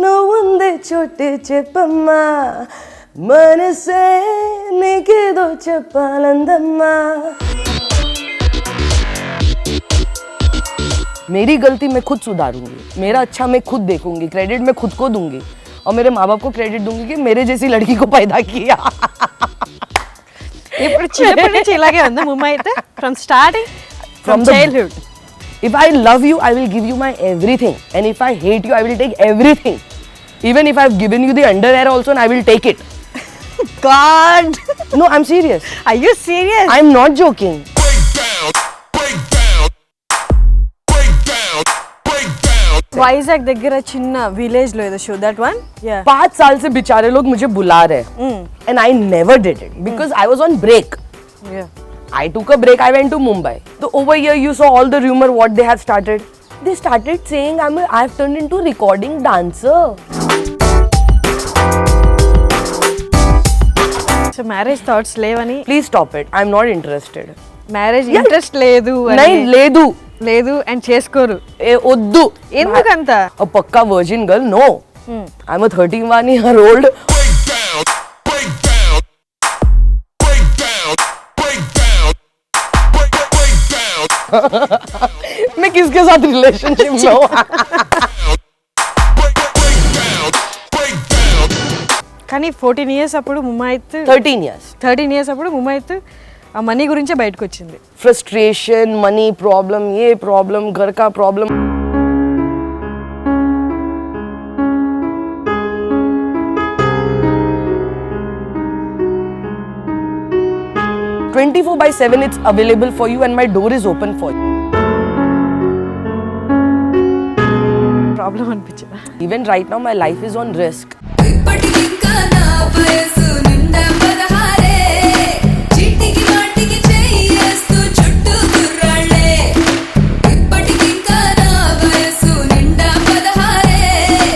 నువ్వుంది చోటు చెప్పమ్మా మనసే నీకేదో చెప్పాలందమ్మా मेरी गलती मैं खुद सुधारूंगी, मेरा अच्छा मैं खुद देखूंगी, क्रेडिट मैं खुद को दूंगी और मेरे माँ बाप को क्रेडिट दूंगी कि मेरे जैसी लड़की को पैदा किया. ఇప్పుడు చిన్నప్పటి నుంచి ఇలాగే ఉందా ముమ్మ అయితే from starting from childhood If I love you, I will give you my everything, and if I hate you, I will take everything. Even if I've given you the underwear also, and I will take it. God No, I'm serious. Are you serious I'm not joking. Vizag దగ్గర చిన్న village లో ఏదో show that one yeah 5 साल से बेचारे लोग मुझे बुला रहे हैं, and I never did it because I was on break. Yeah I took a break. I went to Mumbai. So over here, you saw all the rumor what they have started. They started saying I've turned into recording dancer. So marriage thoughts లేవని Please stop it. I'm not interested. Marriage interest లేదు नहीं लेदू లేదు and చేసుకోరు ए उद्दू ఎందుకంత a पक्का virgin girl. No, I'm a 31-year-old. मैं किसके साथ रिलेशनशिप में हूँ? కానీ 14 ఇయర్స్ అప్పుడు ముమ్మ అయితే 13 years. 13 ఇయర్స్ అప్పుడు ముమ్మ అయితే ఆ మనీ గురించే బయటకు వచ్చింది Frustration, money problem, ये problem, घर का problem. "24/7 it's available for you and my door is open for you." Problem అనిపించిందా Even right now my life is on risk. ఇప్పటికింకా నా వయసు నిండా 16 చిట్టికి మాటికి చెయ్యేస్తూ చుట్టూ గుర్రాళ్ళే ఇప్పటికింకా నా వయసు నిండా 16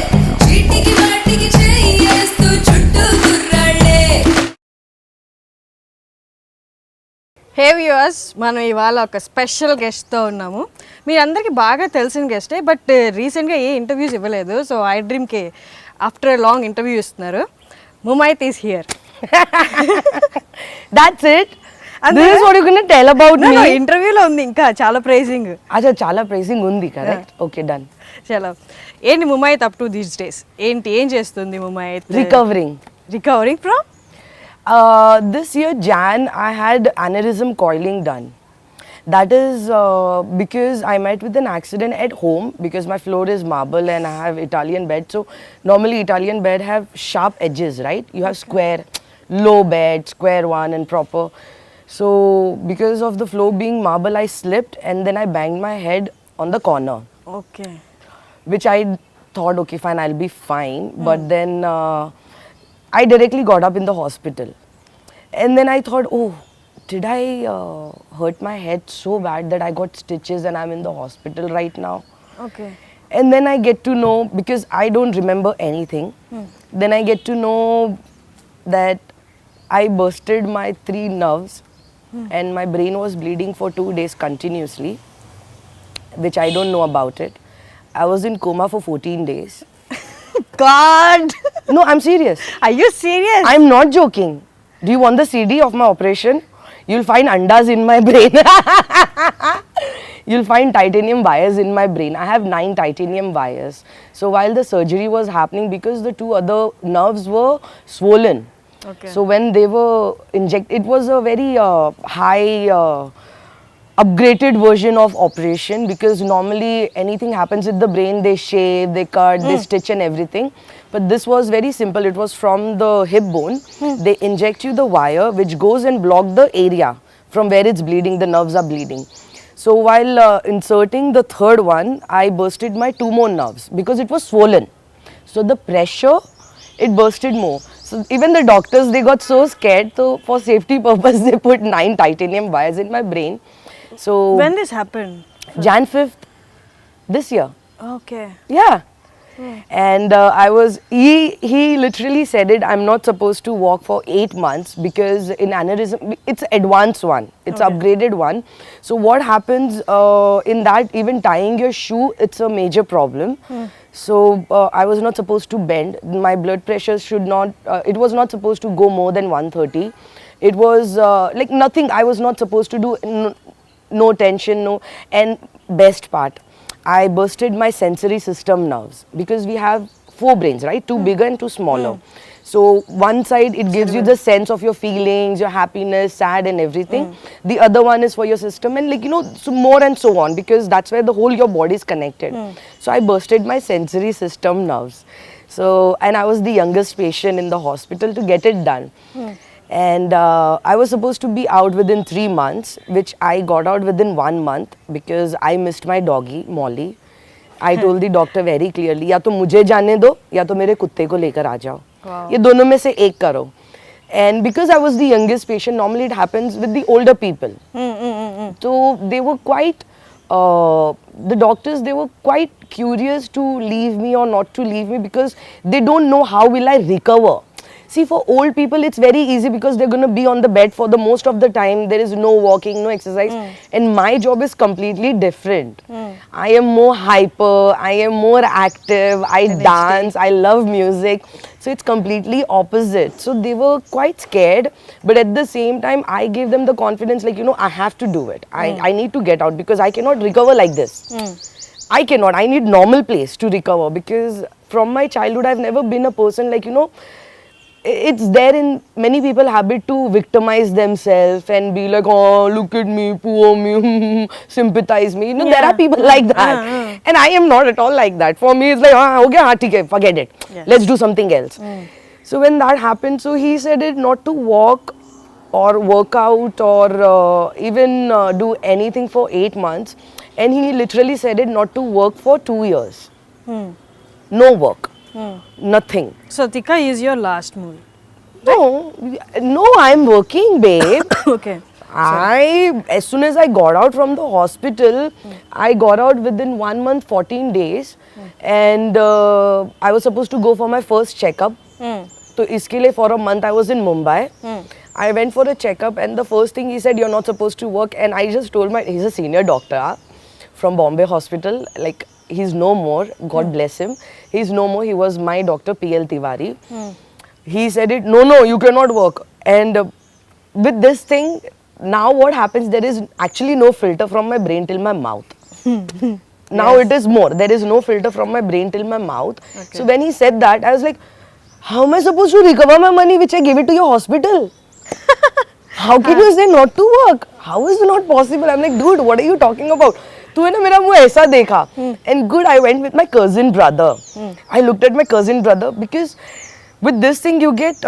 చిట్టికి మాటికి చెయ్యేస్తూ చుట్టూ గుర్రాళ్ళే హే వ్యూవర్స్ మనం ఇవాళ ఒక స్పెషల్ గెస్ట్తో ఉన్నాము మీరందరికీ బాగా తెలిసిన గెస్టే బట్ రీసెంట్గా ఏ ఇంటర్వ్యూస్ ఇవ్వలేదు సో ఐ డ్రీమ్కి ఆఫ్టర్ లాంగ్ ఇంటర్వ్యూ ఇస్తున్నారు Mumaith is here That's it. This is what you're going to tell about me. ఇంటర్వ్యూలో ఉంది ఇంకా చాలా praising Acha chala praising undi, correct? Okay, done. చాలా ఏంటి Mumaith up to these days ఏంటి ఏం చేస్తుంది Mumaith Recovering. Recovering from This year Jan I had aneurysm coiling done. That is because I met with an accident at home because my floor is marble and I have Italian bed. So normally Italian bed have sharp edges, right? You have square, low bed, square one and proper. So because of the floor being marble, I slipped and then I banged my head on the corner, okay which I thought, okay, fine, I'll be fine. But then I directly got up in the hospital. And then I thought, oh, did I hurt my head so bad that I got stitches and I'm in the hospital right now? Okay And then I get to know, because I don't remember anything, then I get to know that I bursted my 3 nerves and my brain was bleeding for 2 days continuously, which I don't know about it. I was in coma for 14 days. God No, I'm serious. Are you serious I'm not joking. Do you want the CD of my operation? You'll find andas in my brain. You'll find titanium wires in my brain. I have 9 titanium wires. So while the surgery was happening, because the 2 other nerves were swollen. Okay. So when they were injected, it was a very high upgraded version of operation, because normally anything happens with the brain, they shave, they cut, they stitch and everything. But this was very simple. It was from the hip bone. They inject you the wire which goes and block the area from where it's bleeding, the nerves are bleeding. So while inserting the 3rd one, I bursted my 2 more nerves because it was swollen. So the pressure, it bursted more. So even the doctors, they got so scared. So for safety purpose, they put 9 titanium wires in my brain. So when this happen Jan 5th this year. Okay Yeah. And he literally said it, I'm not supposed to walk for 8 months because in aneurysm, it's advanced one, it's upgraded one. So what happens in that, even tying your shoe, it's a major problem. So I was not supposed to bend. My blood pressure should not, it was not supposed to go more than 130. It was like nothing I was not supposed to do, no tension, no. And best part, I bursted my sensory system nerves because we have 4 brains, right? 2 bigger and 2 smaller. So one side it gives you the sense of your feelings, your happiness, sad and everything. The other one is for your system and like so more and so on, because that's where the whole your body is connected. So I bursted my sensory system nerves. So and I was the youngest patient in the hospital to get it done. And I was supposed to be out within 3 months, which I got out within 1 month because I missed my doggy, Molly. I told the doctor very clearly, या तो मुझे जाने दो या तो मेरे कुत्ते को लेकर आ जाओ. ये दोनों में से एक करो. And because I was the youngest patient, normally it happens with the older people. So they were quite, the doctors, they were quite curious to leave me or not to leave me because they don't know how will I recover. See, for old people, it's very easy because they're going to be on the bed for the most of the time. There is no walking, no exercise. And my job is completely different. I am more hyper, I am more active, I dance, I love music. So it's completely opposite. So they were quite scared. But at the same time, I gave them the confidence like, I have to do it. I need to get out because I cannot recover like this. I cannot. I need normal place to recover because from my childhood, I've never been a person like, it's there in many people habit to victimize themselves and be like, oh, look at me, poor me, sympathize me. There are people like that. And I am not at all like that. For me, it's like, okay, forget it. Let's do something else. So when that happened, so he said it not to walk or work out or even do anything for 8 months. And he literally said it not to work for 2 years. No work. Nothing. So Tika is your last movie. No, I'm working, babe. Okay. As soon as I got out from the hospital, I got out within 1 month, 14 days. And I was supposed to go for my first checkup. So iske liye for a month I was in Mumbai. I went for a checkup and the first thing he said, you're not supposed to work. And I just told he's a senior doctor from Bombay Hospital. Like, he's no more, God bless him. He's no more, he was my doctor, PL Tiwari. He said it, no, you cannot work. And with this thing, now what happens, there is actually no filter from my brain till my mouth. Now it is more, there is no filter from my brain till my mouth. Okay. So when he said that, I was like, how am I supposed to recover my money which I gave it to your hospital? How can you say not to work? How is it not possible? I'm like, dude, what are you talking about? तूने ना मेरा मुँह ऐसा देखा. And good, I went with my cousin brother. I looked at my cousin brother because with this thing you get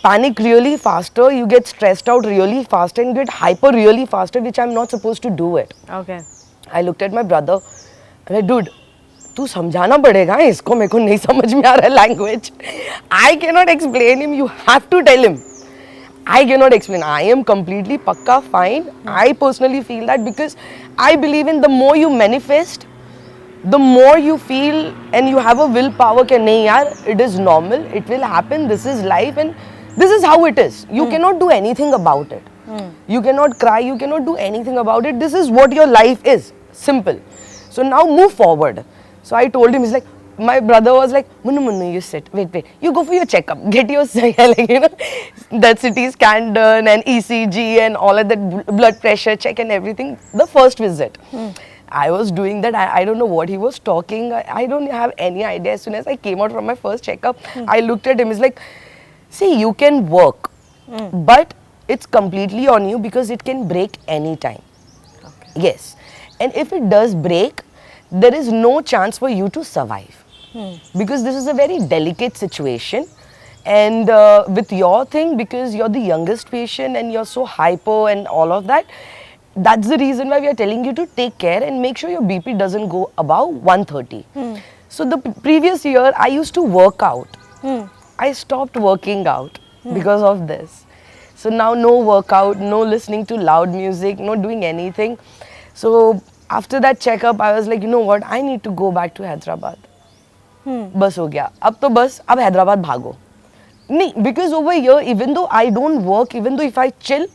panic really faster, you get stressed out really fast and get hyper really faster, which I'm not supposed to do it. Okay. I looked at my brother. I'm like, dude, तू समझाना पड़ेगा इसको, मेरे को नहीं समझ में आ रहा language. I cannot explain him. You have to tell him. I cannot explain. I am completely pakka fine. I personally feel that because I believe in the more you manifest, the more you feel and you have a willpower कि नहीं यार, it is normal, it will happen, this is life and this is how it is. You cannot do anything about it. You cannot cry, you cannot do anything about it. This is what your life is. Simple. So now move forward. So I told him, he's like, my brother was like, Munu, you sit, wait, you go for your checkup, get your, like, that CT scan done and ECG and all of that blood pressure check and everything, the first visit. I was doing that, I don't know what he was talking, I don't have any idea. As soon as I came out from my first checkup, I looked at him, he's like, see, you can work, but it's completely on you because it can break anytime. Okay. Yes, and if it does break, there is no chance for you to survive. Because this is a very delicate situation and with your thing, because you're the youngest patient and you're so hyper and all of that, that's the reason why we are telling you to take care and make sure your BP doesn't go above 130. So the previous year I used to work out. I stopped working out because of this. So now no workout, no listening to loud music, no doing anything. So after that checkup I was like, you know what, I need to go back to Hyderabad. बस हो गया, अब तो बस अब हैदराबाद भागो. नहीं, because over here, even though I don't work, even though if I chill,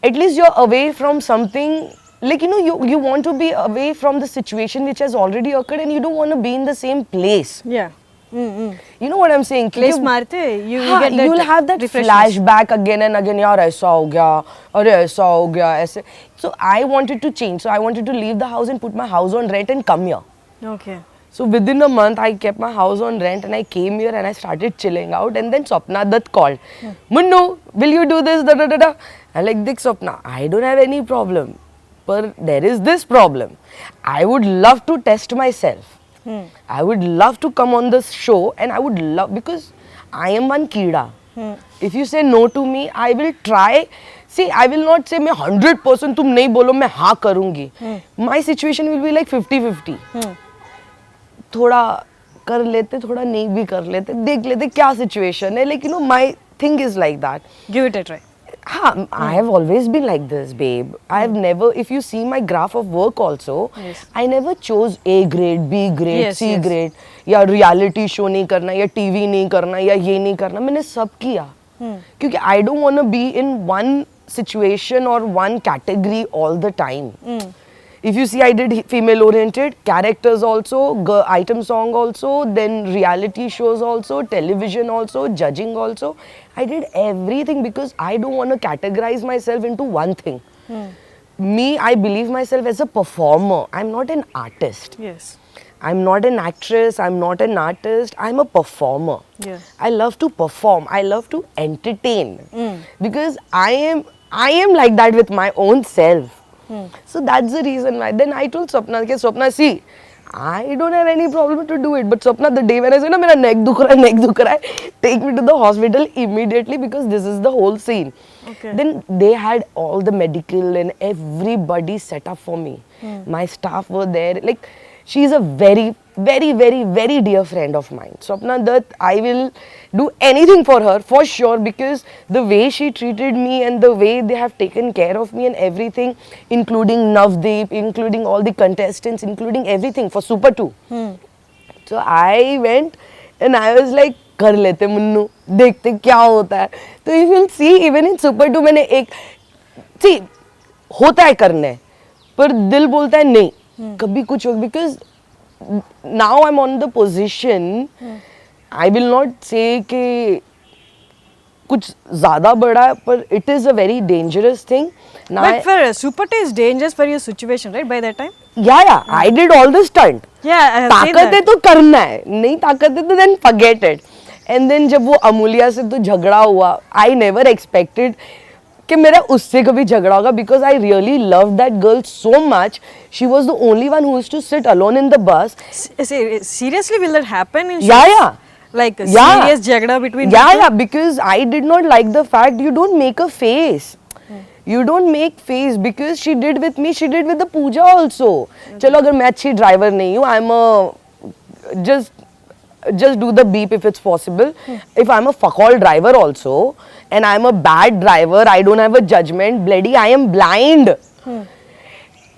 at least you're away from something. Like, you know, you want to be away from the situation which has already occurred, and you don't want to be in the same place. Yeah. You know what I'm saying? Place क्योंकि- मारते you हाँ, get that you'll have that refreshness. flashback again and again. यार ऐसा हो गया, अरे ऐसा हो गया, ऐसे. So I wanted to change. So I wanted to leave the house and put my house on rent and come here. Okay. So within a month, I kept my house on rent and I came here and I started chilling out. And then Swapna Dutt called, Munnu, will you do this? Da da da da. I'm like, Dik Swapna, I don't have any problem, but there is this problem. I would love to test myself. I would love to come on this show, and I would love, because I am one keeda. If you say no to me, I will try. See, I will not say मैं 100% तुम नहीं बोलो मैं हाँ करूँगी. My situation will be like 50-50. थोड़ा कर लेते, थोड़ा नहीं भी कर लेते, देख लेते क्या सिचुएशन है. Like you know my thing is like that. Give it a try. हाँ, I have always been like this, babe. I have never, if you see my graph of work also, Yes. I never chose A grade, B grade, Yes, C yes. grade, या reality show नहीं करना, या TV नहीं करना, या ये नहीं करना. मैंने सब किया, क्योंकि I don't want to be in one situation or one category all the time. If you see, I did female oriented characters also, item song also, then reality shows also, television also, judging also. I did everything because I don't want to categorize myself into one thing. Me, I believe myself as a performer. I'm not an artist. Yes. I'm not an actress. I'm not an artist. I'm a performer. Yeah. I love to perform. I love to entertain. Because I am like that with my own self. So that's the reason why. Then I told Swapna, okay, Swapna, see, I don't have any problem to do it. But Swapna, the day when I said, no, my neck dukh raha hai, take me to the hospital immediately because this is the whole scene. Okay. Then they had all the medical and everybody set up for me. My staff were there. Like, she's a very, very, very, very dear friend of mine. Swapna Dutt, I will do anything for her, for sure, because the way she treated me and the way they have taken care of me and everything, including Navdeep, including all the contestants, including everything for Super 2. So I went and I was like, कर लेते मुन्नू, देखते क्या होता है. तो if you'll see, even in Super 2 मैंने एक, see, होता है करने, पर दिल बोलता है नहीं, कभी कुछ हो, because now I'm on the position, I will not say कि कुछ ज़्यादा बड़ा है, पर it is a very dangerous thing. Now But for Super 2 is dangerous for your situation, right? By that time. yeah, I did all the stunt. Yeah, I have seen ताकत है that. तो करना है, नहीं ताकत है तो then forget it. And then जब वो अमूल्या से तो झगड़ा हुआ, I never expected कि मेरा उससे कभी झगड़ा होगा, because I really loved that girl so much. She was the only one who used to sit alone in the bus. Seriously, will that happen in Yeah, shows? yeah. Like a Yeah. serious jagda between Yeah, people? yeah, because I did not like the fact you don't make a face. You don't make face, because she did with me, she did with the Pooja also. चलो अगर मैं अच्छी driver नहीं हूँ, I'm a just do the beep if it's possible. If I'm a fuck all driver also, and I'm a bad driver, I don't have a judgment, bloody I am blind.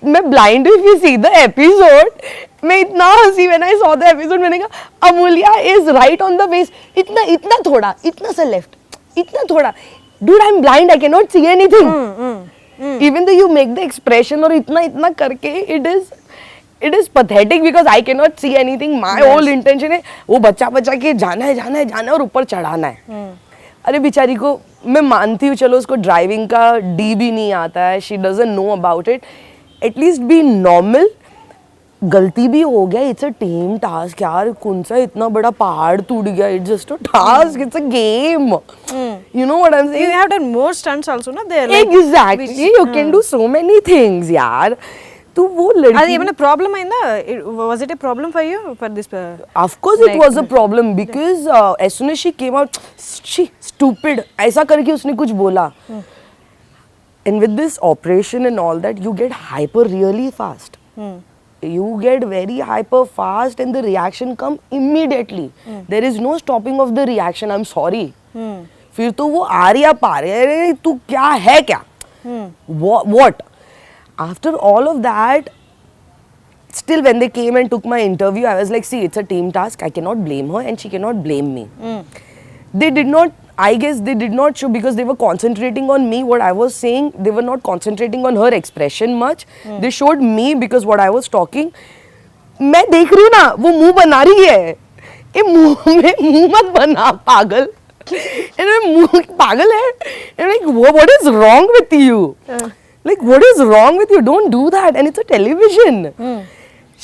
मैं blind if you see the episode. मैं इतना हंसी when I saw the episode. मैंने कहा Amulya is right on the waist. इतना थोड़ा, इतना सा left, इतना थोड़ा. Dude, I'm blind. I cannot see anything. Even though you make the expression और इतना करके, it is pathetic because I cannot see anything. My whole intention है वो बच्चा के जाना है और ऊपर चढ़ाना है. अरे बेचारी को मैं मानती हूँ, चलो उसको ड्राइविंग का डी भी नहीं आता है, she doesn't know about it. At least be normal. गलती भी हो गया, इट्स अ टीम टास्क यार. कौन सा इतना बड़ा पहाड़ टूट गया, it's just a task, it's a game. You know what I am You saying? have done more stunts also, no? They're like, Exactly, you can do so many things यार. तो वो అది लड़की, ఏమైనా ప్రాబ్లం అయిందా? Was it a problem for you for this? of course it was a problem because as soon as she came out, she stupid ऐसा करके उसने कुछ बोला. And with this operation and all that, you get hyper really fast. You get very hyper fast and the reaction come immediately. There is no stopping of the reaction. I'm sorry. फिर तो वो आर्या पारे, अरे तू क्या है क्या? What? After all of that, still when they came and took my interview, I was like, see, it's a team task. I cannot blame her and she cannot blame me. They did not, I guess they did not show because they were concentrating on me, what I was saying. They were not concentrating on her expression much. They showed me because what I was talking. मैं देख रही हूँ ना, वो मुंह बना रही है. ये मुंह में मुंह मत बना पागल. And मुंह पागल है. And like, what is wrong with you? Like, what is wrong with you? Don't do that. And it's a television.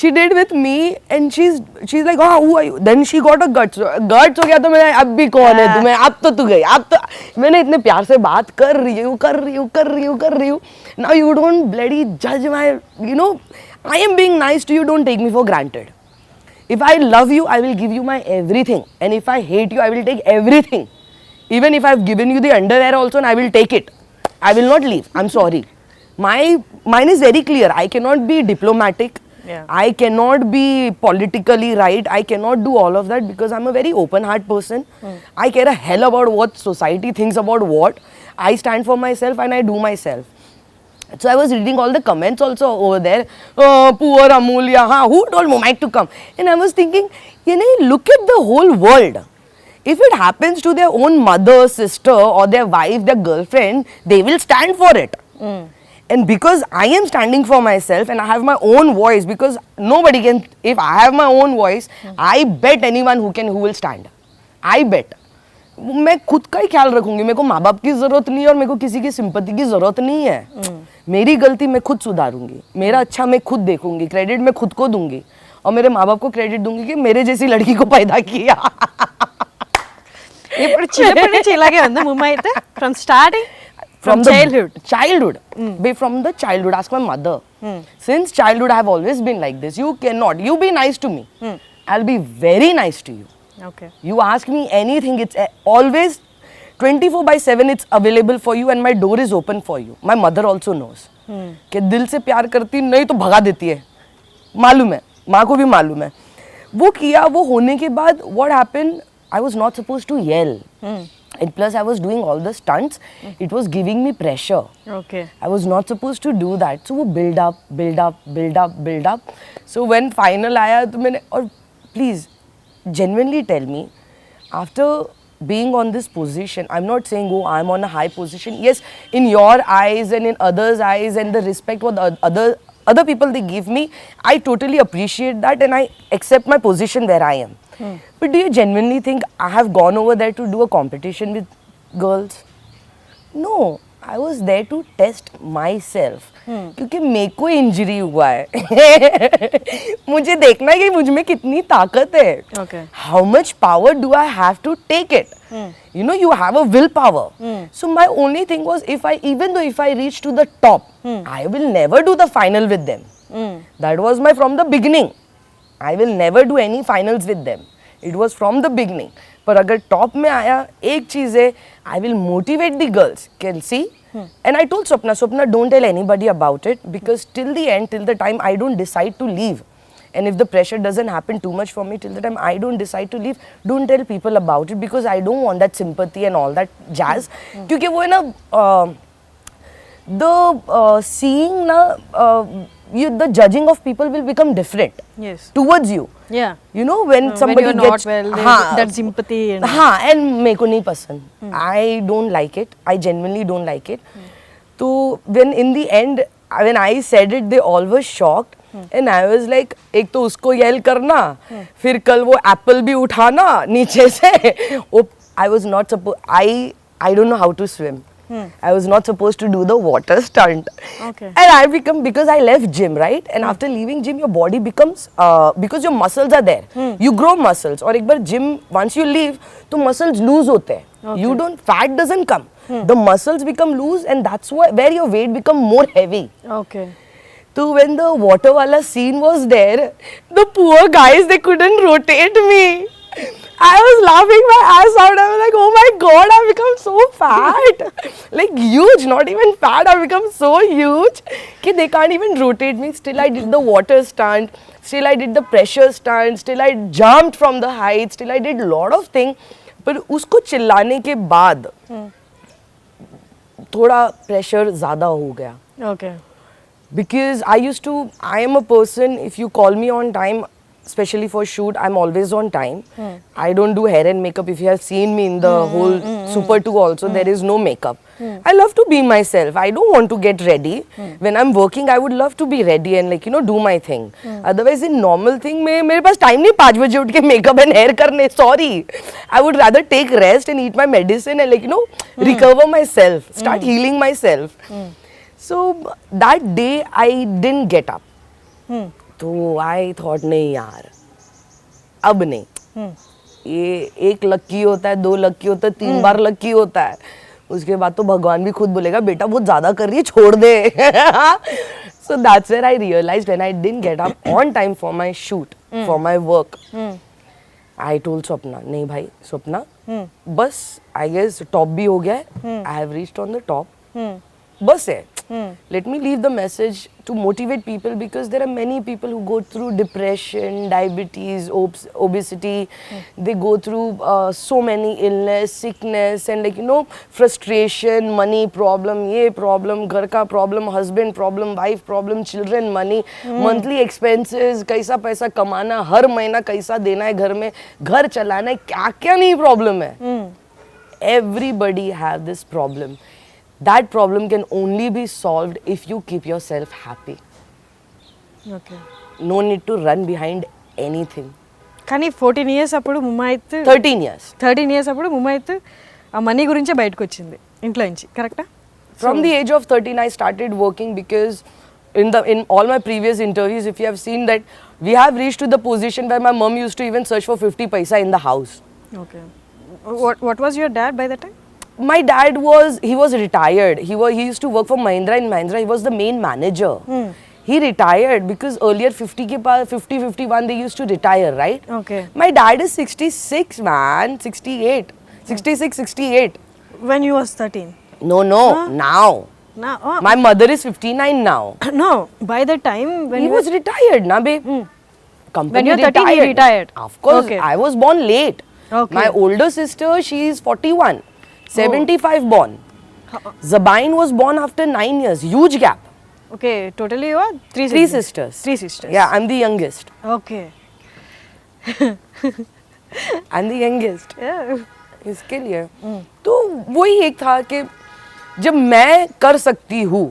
She did with me, and she's like, oh, who are you? Then she got a guts हो गया तो मैंने अब भी कौन है तुम्हें, अब तो तू गई, अब तो मैंने इतने प्यार से बात कर रही हूँ. Now you don't bloody judge my, you know, I am being nice to you. Don't take me for granted. If I love you, I will give you my everything, and if I hate you, I will take everything. Even if I've given you the underwear also, and I will take it. I will not leave. I'm sorry. Mine is very clear. I cannot be diplomatic. Yeah. I cannot be politically right. I cannot do all of that because I'm a very open heart person. I care a hell about what society thinks about what. I stand for myself and I do myself. So I was reading all the comments also over there. Oh, poor Amulya. Who told Mumai to come? And I was thinking, you know, look at the whole world. If it happens to their own mother, sister or their wife, their girlfriend, they will stand for it. And because I am standing for myself and I have my own voice, because nobody can, if I have my own voice, I bet anyone who will stand. I bet. मैं खुद का ही ख्याल रखूंगी. मेरे को माँ बाप की जरूरत नहीं है और मेरे को किसी की सिंपैथी की जरूरत नहीं है. मेरी गलती मैं खुद सुधारूंगी. मेरा अच्छा मैं खुद देखूंगी. क्रेडिट मैं खुद को दूंगी और मेरे माँ बाप को क्रेडिट दूंगी कि मेरे जैसी लड़की को पैदा किया. ఇప్పుడు చిన్నప్పటి నుంచి ఇలాగే ఉందా ముమ్మ అయితే from starting from childhood. From the childhood. Ask my mother. Since childhood, I have always been like this. You cannot. You be nice to me. I'll be very nice to you. Okay. You ask me anything. It's always 24/7. It's available for you, and my door is open for you. My mother also knows. कि दिल से प्यार करती नहीं तो भगा देती है. मालूम है. माँ को भी मालूम है. वो किया. वो होने के बाद what happened? I was not supposed to yell. And plus I was doing all the stunts. It was giving me pressure. Okay. I was not supposed to do that. So वो build up. So when final आया तो मैंने, और please genuinely tell me, after being on this position, I'm not saying oh I'm on a high position. Yes, in your eyes and in others' eyes and the respect what the other people they give me, I totally appreciate that and I accept my position where I am. But do you genuinely think I have gone over there to do a competition with girls? No, I was there to test myself. क्योंकि मेरे को injury हुआ है. मुझे देखना है कि मुझ में कितनी ताकत है. Okay. How much power do I have to take it? You know, you have a willpower. So my only thing was, even though if I reach to the top, I will never do the final with them. That was my from the beginning. I will never do any finals with them. It was from the beginning. पर अगर top में आया, एक चीज़ है, I will motivate the girls. Can see? And I told Swapna, don't tell anybody about it because till the end, till the time I don't decide to leave, and if the pressure doesn't happen too much for me, till the time I don't decide to leave, don't tell people about it because I don't want that sympathy and all that jazz. क्योंकि वो है ना, seeing ना, the judging of people will become different. Yes. Towards you. Yeah. You know, when somebody you're gets not well, that sympathy and and मेरे को नहीं पसंद. I don't like it. I genuinely don't like it. So when in the end, when I said it, they all were shocked. And I was like, एक तो उसको yell करना, फिर कल वो apple भी उठाना नीचे से. I was not supposed. I don't know how to swim. I was not supposed to do the water stunt. Okay. And because I left gym, right? And after leaving gym, your body becomes, because your muscles are there. You grow muscles. और एक बार gym, once you leave, तो muscles lose होते हैं. Okay. Fat doesn't come. The muscles become loose and that's where your weight become more heavy. Okay. So when the water wala scene was there, the poor guys, they couldn't rotate me. I was laughing my ass out. I was like, oh my god, I've become so fat. Like huge, not even fat. I've become so huge that they can't even rotate me. Still I did the water stunt. Still I did the pressure stunt. Still I jumped from the heights. Still I did a lot of things. पर उसको चिल्लाने के बाद थोड़ा pressure ज़्यादा हो गया. Okay. Because I am a person, if you call me on time, especially for shoot, I'm always on time. I don't do hair and makeup. If you have seen me in the whole Super 2 also, there is no makeup. I love to be myself. I don't want to get ready. When I'm working, I would love to be ready and like, do my thing. Otherwise, in normal thing, मेरे पास time नहीं 5 बजे उठ के makeup and hair करने. Sorry. I would rather take rest and eat my medicine and like, recover myself, start healing myself. So that day I didn't get up. तो I thought नहीं यार अब नहीं ये एक लक्की होता है 2 लक्की होता है 3 बार लक्की होता है उसके बाद तो भगवान भी खुद बोलेगा बेटा बहुत ज्यादा कर रही है छोड़ दे so that's where I realized when I didn't get up on time for my shoot for my work I told Swapna नहीं भाई स्वप्ना बस आई गेस टॉप भी हो गया है I have reached on the top बस है let me leave the message to motivate people because there are many people who go through depression, diabetes, obesity. They go through so many illness, sickness and like frustration, money problem, ye problem, घर का problem, husband problem, wife problem, children, money, monthly expenses, कैसा पैसा कमाना, हर महीना कैसा देना है घर में, घर चलाना है, क्या क्या नहीं problem है. Everybody have this problem. That problem can only be solved if you keep yourself happy. Okay No need to run behind anything. కానీ 14 ఇయర్స్ అప్పుడు ముమ్మాయిత్ 13 years. 13 ఇయర్స్ అప్పుడు ముమ్మాయిత్ ఆ మనీ గురించే బయటకు వచ్చింది ఇంట్లో నుంచి కరెక్టా From the age of 13, I started working because in all my previous interviews, if you have seen that we have reached to the position where my mom used to even search for 50 paisa in the house. Okay what was your dad by that time My dad was retired. He used to work for Mahindra and Mahindra. He was the main manager. He retired because earlier 51 they used to retire, right? Okay. My dad is 66, man. 68. 66, 68. when you was 13 No, now. now My mother is 59 now. no by the time when He you was retired, na babe. Company When you were 13, he retired. Of course, Okay. I was born late. Okay. My older sister, she is 41. 75 born. Zabain was born after 9 years. Huge gap. okay totally you are 3 Three sisters. 3 sisters Yeah, I'm the youngest. okay I'm the youngest. yeah इसके लिए तो वही एक था कि जब मैं कर सकती हूँ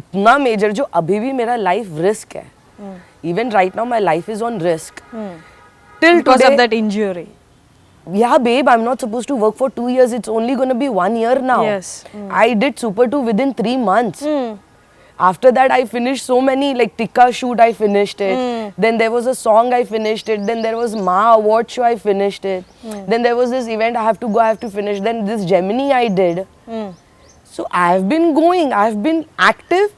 इतना मेजर जो अभी भी मेरा लाइफ रिस्क है even right now my life is on risk till because of that injury Yeah, babe, I'm not supposed to work for 2 years. It's only going to be 1 year now. Yes. I did Super 2 within 3 months. After that, I finished so many, like Tikka shoot, I finished it. Then there was a song, I finished it. Then there was Ma Award show, I finished it. Then there was this event, I have to go, I have to finish. Then this Gemini I did. So I have been going, I have been active,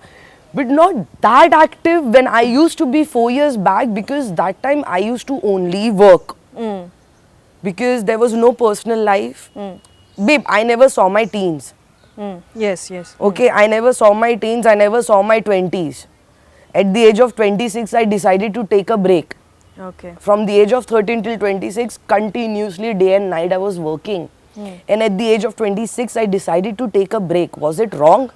but not that active when I used to be 4 years back because that time I used to only work. Because there was no personal life. Babe, I never saw my teens. yes yes Okay, I never saw my teens, I never saw my 20s. At the age of 26, I decided to take a break. okay From the age of 13 till 26, continuously day and night I was working. And at the age of 26, I decided to take a break. Was it wrong?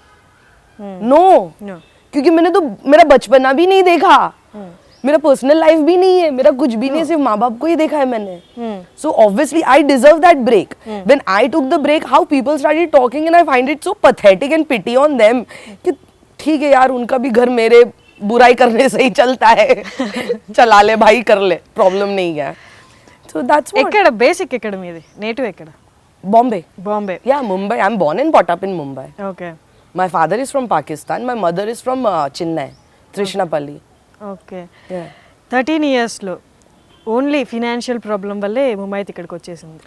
No. no क्योंकि मैंने तो मेरा बचपना भी नहीं देखा मेरा personal life भी नहीं है मेरा कुछ भी नहीं सिर्फ माँ बाप को ही देखा है मैंने so obviously I deserve that break when I took the break how people started talking and I find it so pathetic and pity on them कि ठीक है यार उनका भी घर मेरे बुराई करने से ही चलता है चला ले भाई कर ले प्रॉब्लम नहीं है सो दैट्स व्हाट ఎక్కడ బేసిక్ ఎక్కడ మీది నేటివ్ ఎక్కడ बॉम्बे బాంబే या Mumbai I am born and brought up in Mumbai. Okay My father is from Pakistan, my mother is from Chennai, Trishnapalli. Okay Yeah. 13 ఇయర్స్లో ఓన్లీ ఫినాన్షియల్ ప్రాబ్లం వల్లే ముమ్మాయిత్ ఇక్కడికి వచ్చేసింది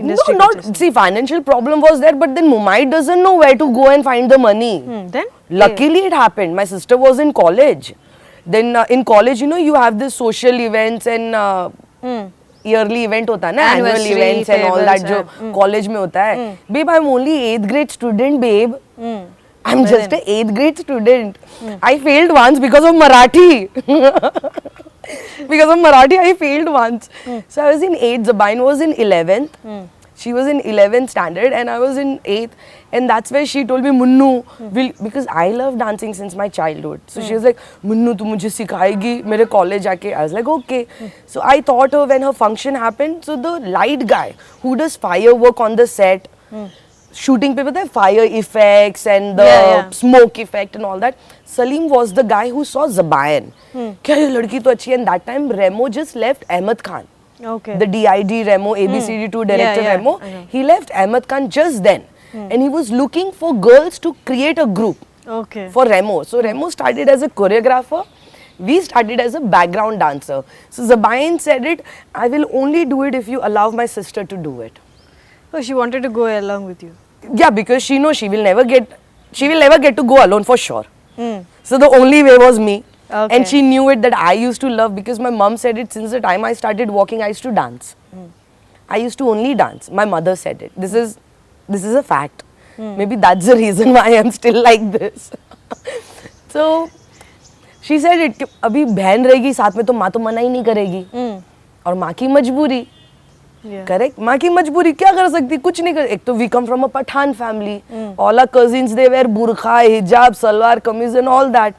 No, not see financial problem was there, but then Mumbai doesn't know where to go and find the money. Then Luckily, it happened. My sister was in college. Then in college, you have this social events and yearly event होता है ना, annual Anniversary, events and all that जो tables, college में होता है. Babe, I'm only 8th grade student, babe. I'm just a 8th grade student. I failed once because of Marathi. Because of Marathi, I failed once. So I was in 8th, Zabain was in 11th. She was in 11th standard and I was in 8th, and that's where she told me, Munnu, because I love dancing since my childhood. So she was like, Munnu, tu mujhe sikhayegi mere college aake. I was like, okay. So I taught her when her function happened. So the light guy who does firework on the set, shooting पे पता है fire effects and the Yeah. smoke effect and all that. Salim was the guy who saw Zabayan. क्या ये लड़की तो अच्छी है. And that time Remo just left Ahmed Khan. Okay. The DID Remo, ABCD2 director Yeah, Remo, I know. he left Ahmed Khan just then. And he was looking for girls to create a group Okay. for Remo. So Remo started as a choreographer. We started as a background dancer. So Zabayan said it, I will only do it if you allow my sister to do it. Oh, she wanted to go along with you. Yeah, because she knows she will never get to go alone for sure. Hmm. So the only way was me. Okay. And she knew it that I used to love, because my mom said it since the time I started walking, I used to dance. I used to only dance. My mother said it. This is a fact. Maybe that's the reason why I'm still like this. So she said it. कि अभी बहन रहेगी साथ में तो माँ तो मना ही नहीं करेगी. और माँ की मजबूरी. Yeah. करेक्ट. माँ की मजबूरी क्या कर सकती, कुछ नहीं कर. एक तो we come from a Pathan family. All our cousins they wear burqa, hijab, salwar kameez and all that.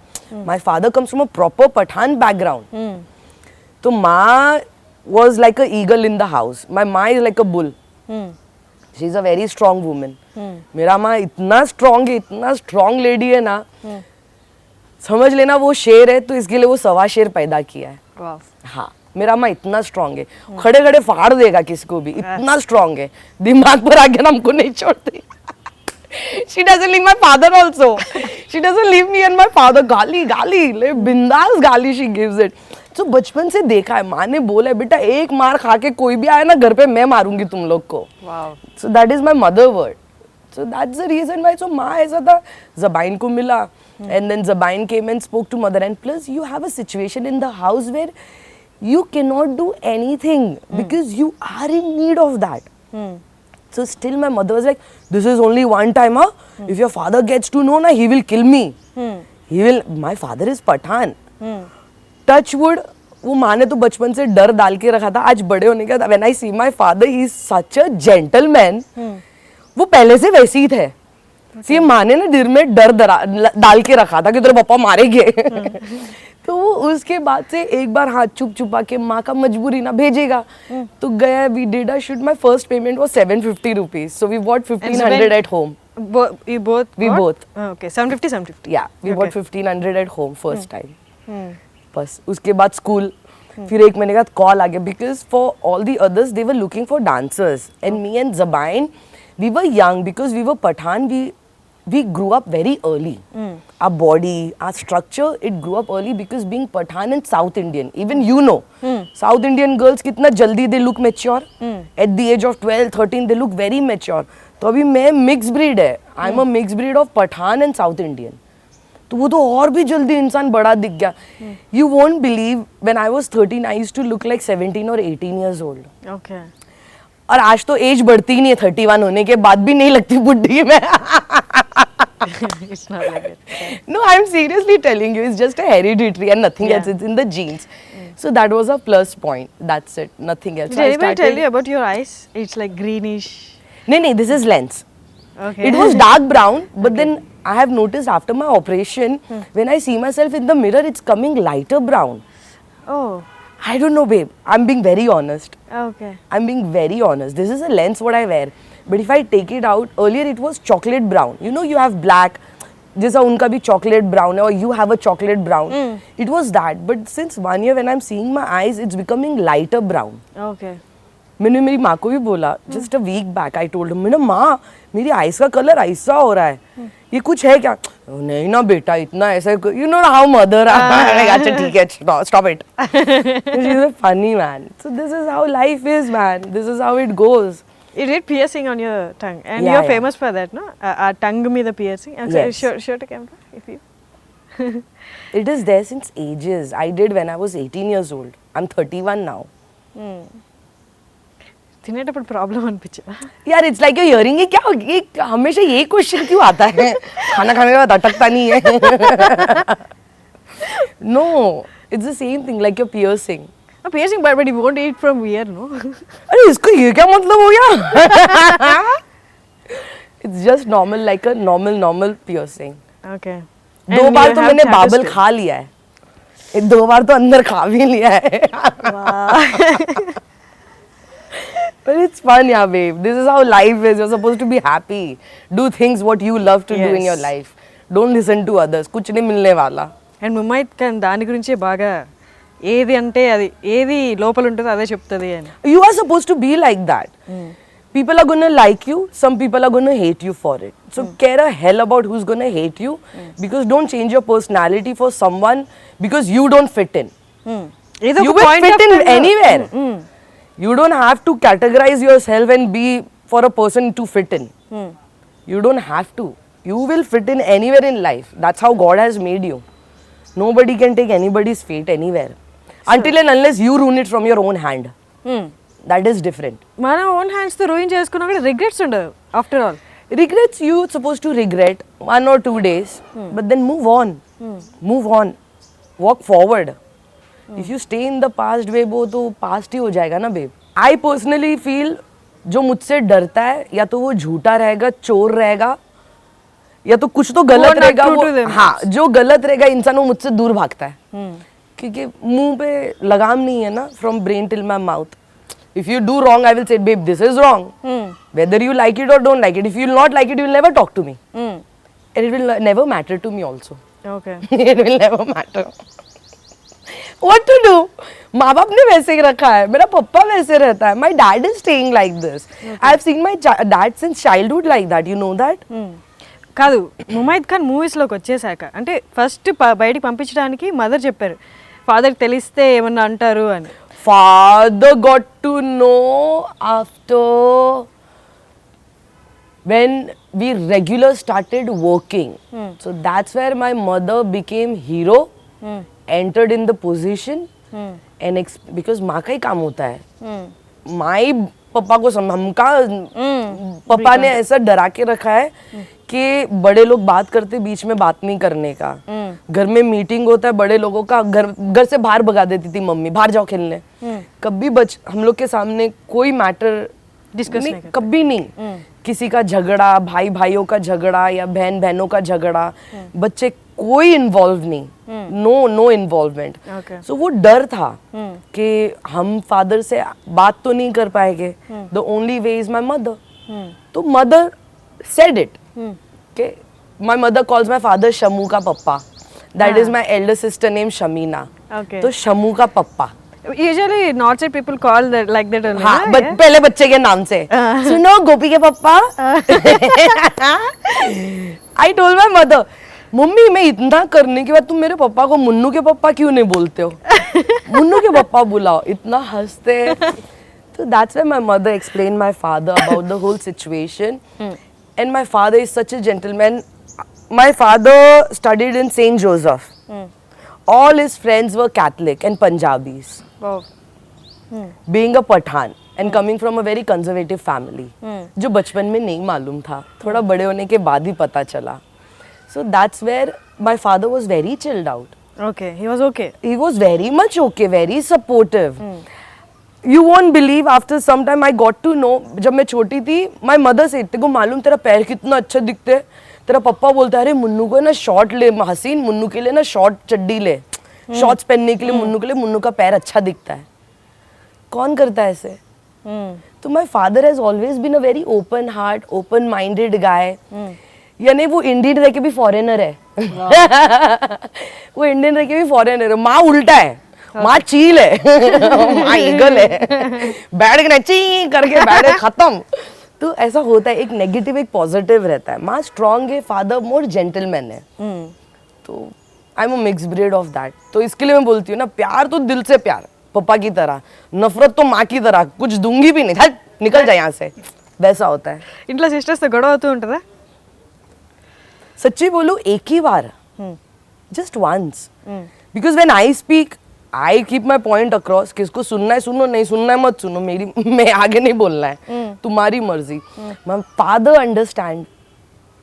My father comes from a proper Pathan background. तो माँ was like a eagle in the house. My माँ is like a bull. She's a very strong woman. मेरा माँ इतना strong है, इतना strong lady है ना. समझ लेना वो शेर है तो इसके लिए वो सवा शेर पैदा किया है. Wow. हाँ, मेरा माँ इतना स्ट्रांग है, खड़े खड़े फाड़ देगा किसको भी, इतना स्ट्रांग है. दिमाग पर आके ना हमको नहीं छोड़ती. She doesn't leave my father also. She doesn't leave me and my father. गाली गाली ले बिंदास गाली she gives it. तो बचपन से देखा है, माँ ने बोला है बेटा एक मार खा के कोई भी आए ना घर पे मैं मारूंगी तुम लोग को. Wow. So that is my mother word. So that's the reason why. So माँ ऐसा था, ज़बाइन को मिला, and then ज़बाइन came and spoke to mother. And plus you have a situation in the house where you cannot do anything because you are in need of that. So still my mother was like, this is only one time, huh? If your father gets to know, na, he will kill me. He will. My father is Pathan. Touch wood. वो माँ ने तो बचपन से डर डाल के रखा था. आज बड़े होने के बाद when I see my father, he is such a gentleman. वो पहले से वैसे ही थे. See, माँ ने ना दिल में डर डाल के रखा था कि तेरे पापा मारेंगे. तो वो उसके बाद से एक बार हाथ छुप छुपा के माँ का मजबूरी ना भेजेगा तो गया. We did a shoot. My first payment was 750 rupees. So we bought 1500 at home. You both? We got? both. Oh, okay, 750, 750. Yeah, we bought Okay. 1500 at home first time. बस उसके बाद स्कूल. फिर एक महीने बाद कॉल आ गया because for all the others they were looking for dancers and me and Zabain, we were young because we were Pathan. We grew up very early. Our body, our structure, it grew up early because being Pathan and South Indian, even you know, South Indian girls कितना जल्दी they look mature. At the age of 12, 13, they look very mature. तो अभी मैं mixed breed है. I'm a mixed breed of Pathan and South Indian. तो वो तो और भी जल्दी इंसान बड़ा दिख गया. You won't believe when I was 13, I used to look like 17 or 18 years old. Okay. और आज तो एज बढ़ती ही नहीं है. 31 होने के बाद भी नहीं लगती बुढ़ी मैं. It's not like that. Okay. No, I'm seriously telling you, it's just a hereditary and nothing Yeah. else. It's in the genes. So that was a plus point. That's it. Nothing else. Did So I anybody tell started- you about your eyes? It's like greenish. No, this is lens. Okay. It was dark brown, but then I have noticed after my operation, when I see myself in the mirror, it's coming lighter brown. Oh, I don't know, babe. I'm being very honest. okay. I'm being very honest. This is a lens what I wear. But if I take it out, earlier it was chocolate brown. You know, you have black. जैसा उनका भी chocolate brown है or you have a chocolate brown. It was that. But since 1 year when I'm seeing my eyes, it's becoming lighter brown. Okay. मैंने मेरी माँ को भी बोला just a week back. I told मैंने माँ मेरी आइस का कलर ऐसा हो रहा है, ये कुछ है क्या? नहीं ना बेटा इतना ऐसा. You know how mother. अच्छा ठीक है, stop it. She is a funny man. So this is how life is man. This is how it goes. You did piercing on your tongue, and Yeah, you're yeah. famous for that, no? Tongue me the piercing. I'm sorry, Yes. show to camera if you. It is there since ages. I did when I was 18 years old. I'm 31 now. తినేటప్పుడు problem అనిపించా? यार it's like your hearing. ये क्या ये हमेशा यही question क्यों आता है? खाना खाने के बाद अटकता नहीं है. No, it's the same thing like your piercing. piercing, but you won't eat from here, no? अरे इसको ये क्या मतलब हो गया? It's just normal, like a normal piercing. Okay. दो And बार you तो have मैंने tattoos बाबल too. खा लिया है, 2 बार तो अंदर खा भी लिया है. But it's fun, yeah, babe. This is how life is. You're supposed to be happy. Do things what you love to do in your Yes. life. Don't listen to others. कुछ नहीं मिलने वाला. అండ్ ముమైత్ ఖాన్ దాని గురించే బాగా ఏది అంటే అది ఏది లోపల ఉంటుందో అదే చెప్తుంది అని. You are supposed to be like that. People are gonna like you. Some people are gonna hate you for it. So care a hell about who's gonna hate you, because don't change your personality for someone because you don't fit in. ఏదో You ఒక will point fit of in time లో- anywhere. You don't have to categorize yourself and be for a person to fit in. You don't have to. You will fit in anywhere in life. That's how God has made you. Nobody can take anybody's fate anywhere. Until and unless you ruin it from your own hand. That is different. మన own hands తో ruin చేసుకున్నా కూడా regrets ఉండవు after all. Regrets you supposed to regret 1 or 2 days, but then move on. Move on. Walk forward. If you stay in the past, babe, वो तो past ही हो जाएगा ना, babe. I personally feel जो मुझसे डरता है या तो वो झूठा रहेगा, चोर रहेगा, या तो कुछ तो Who गलत are not रहेगा. true वो to them. हाँ, जो गलत रहेगा इंसान वो मुझसे दूर भागता है, क्योंकि मुंह पे लगाम नहीं है ना, from brain till my mouth. If you do wrong, I will say, babe, this is wrong. Whether you like it or don't like it. If you will not like it, you will never talk to me. And it will never matter to me also. Okay. It will never matter. What to do? माँ बाप ने वैसे ही रखा है, मेरा पप्पा वैसे रहता है. My dad is staying like this. I have seen my dad since childhood like that. You know that? కాదు, ముమైత్ ఖాన్ మూవీస్లోకి వచ్చేసాక అంటే ఫస్ట్ బయటికి పంపించడానికి మదర్ చెప్పారు, ఫాదర్ తెలిస్తే ఏమన్నా అంటారు అని. Father got to know after when we regular started working. So that's where my mother became hero, entered in the position, and because माँ का ही काम होता है. माँ ही पापा को हमका पापा ने ऐसा डरा के रखा है कि बड़े लोग बात करते बीच में बात नहीं करने का. घर में मीटिंग होता है बड़े लोगों का, घर से बाहर भगा देती थी मम्मी, बाहर जाओ खेलने. कभी हम लोग के सामने कोई मैटर डिस्कस नहीं नहीं, कभी नहीं. किसी का झगड़ा, भाई भाइयों का झगड़ा या बहन बहनों का झगड़ा, बच्चे कोई इन्वॉल्व नहीं. No involvement. Okay. सो वो डर था कि हम फादर से बात तो नहीं कर पाएंगे. The only way is my mother. तो mother said it. Okay, my mother calls my father Shamu ka papa. That is my elder sister named Shamina. Okay. तो शमू का पप्पा. Usually north side people call that like that only. हाँ, पहले बच्चे के नाम से. सुनो गोपी के पप्पा. I told my mother, मम्मी मैं इतना करने के बाद तुम मेरे पापा को मुन्नू के पप्पा क्यों नहीं बोलते हो? मुन्नू के पप्पा बुलाओ. इतना हंसते. So that's why my mother explained my father about the whole situation. And my father is such a gentleman. My father studied in St. Joseph. All his friends were Catholic and Punjabis. Being a Pathan and coming from a very conservative family, जो बचपन में नहीं मालूम था, थोड़ा बड़े होने के बाद ही पता चला. So that's where my father was very chilled out. Okay, he was okay. He was very much okay, very supportive. You won't believe, after some time I got to know, जब मैं छोटी थी, my mother said, तेरे को मालूम तेरा पैर कितना अच्छा दिखते है? तेरा पप्पा बोलता है, अरे मुन्नू को ना शॉर्ट ले, हसीन मुन्नू के लिए ना शॉर्ट चड्डी ले, शॉर्ट्स पहनने के लिए मुन्नू के लिए, मुन्नू का पैर अच्छा दिखता है. कौन करता है ऐसे? तो my father has always been a very open heart, open minded guy. यानी वो इंडियन रह के भी फॉरेनर है. वो इंडियन रह के भी फॉरेनर है. माँ उल्टा है, माँ चील है, माँ ईगल है. बैठ के ची करके बैठे, खत्म. तो ऐसा होता है, एक नेगेटिव एक पॉजिटिव रहता है. माँ स्ट्रांग है, फादर मोर जेंटलमैन है. तो I am a mix breed of that. तो इसके लिए मैं बोलती हूँ ना, प्यार तो दिल से प्यार, पापा की तरह. नफरत तो माँ की तरह, कुछ दूंगी भी नहीं, हट निकल जाए यहाँ से. वैसा होता है. ఇంట్లో సిస్టర్స్తో గొడవ అవుతూ ఉంటుందా? सच्ची बोलूं, एक ही बार, just once. Because when I speak, I keep my point across. किसको सुनना है सुनो, नहीं सुनना है मत सुनो, मैं आगे नहीं बोलना है, तुम्हारी मर्जी. My father understand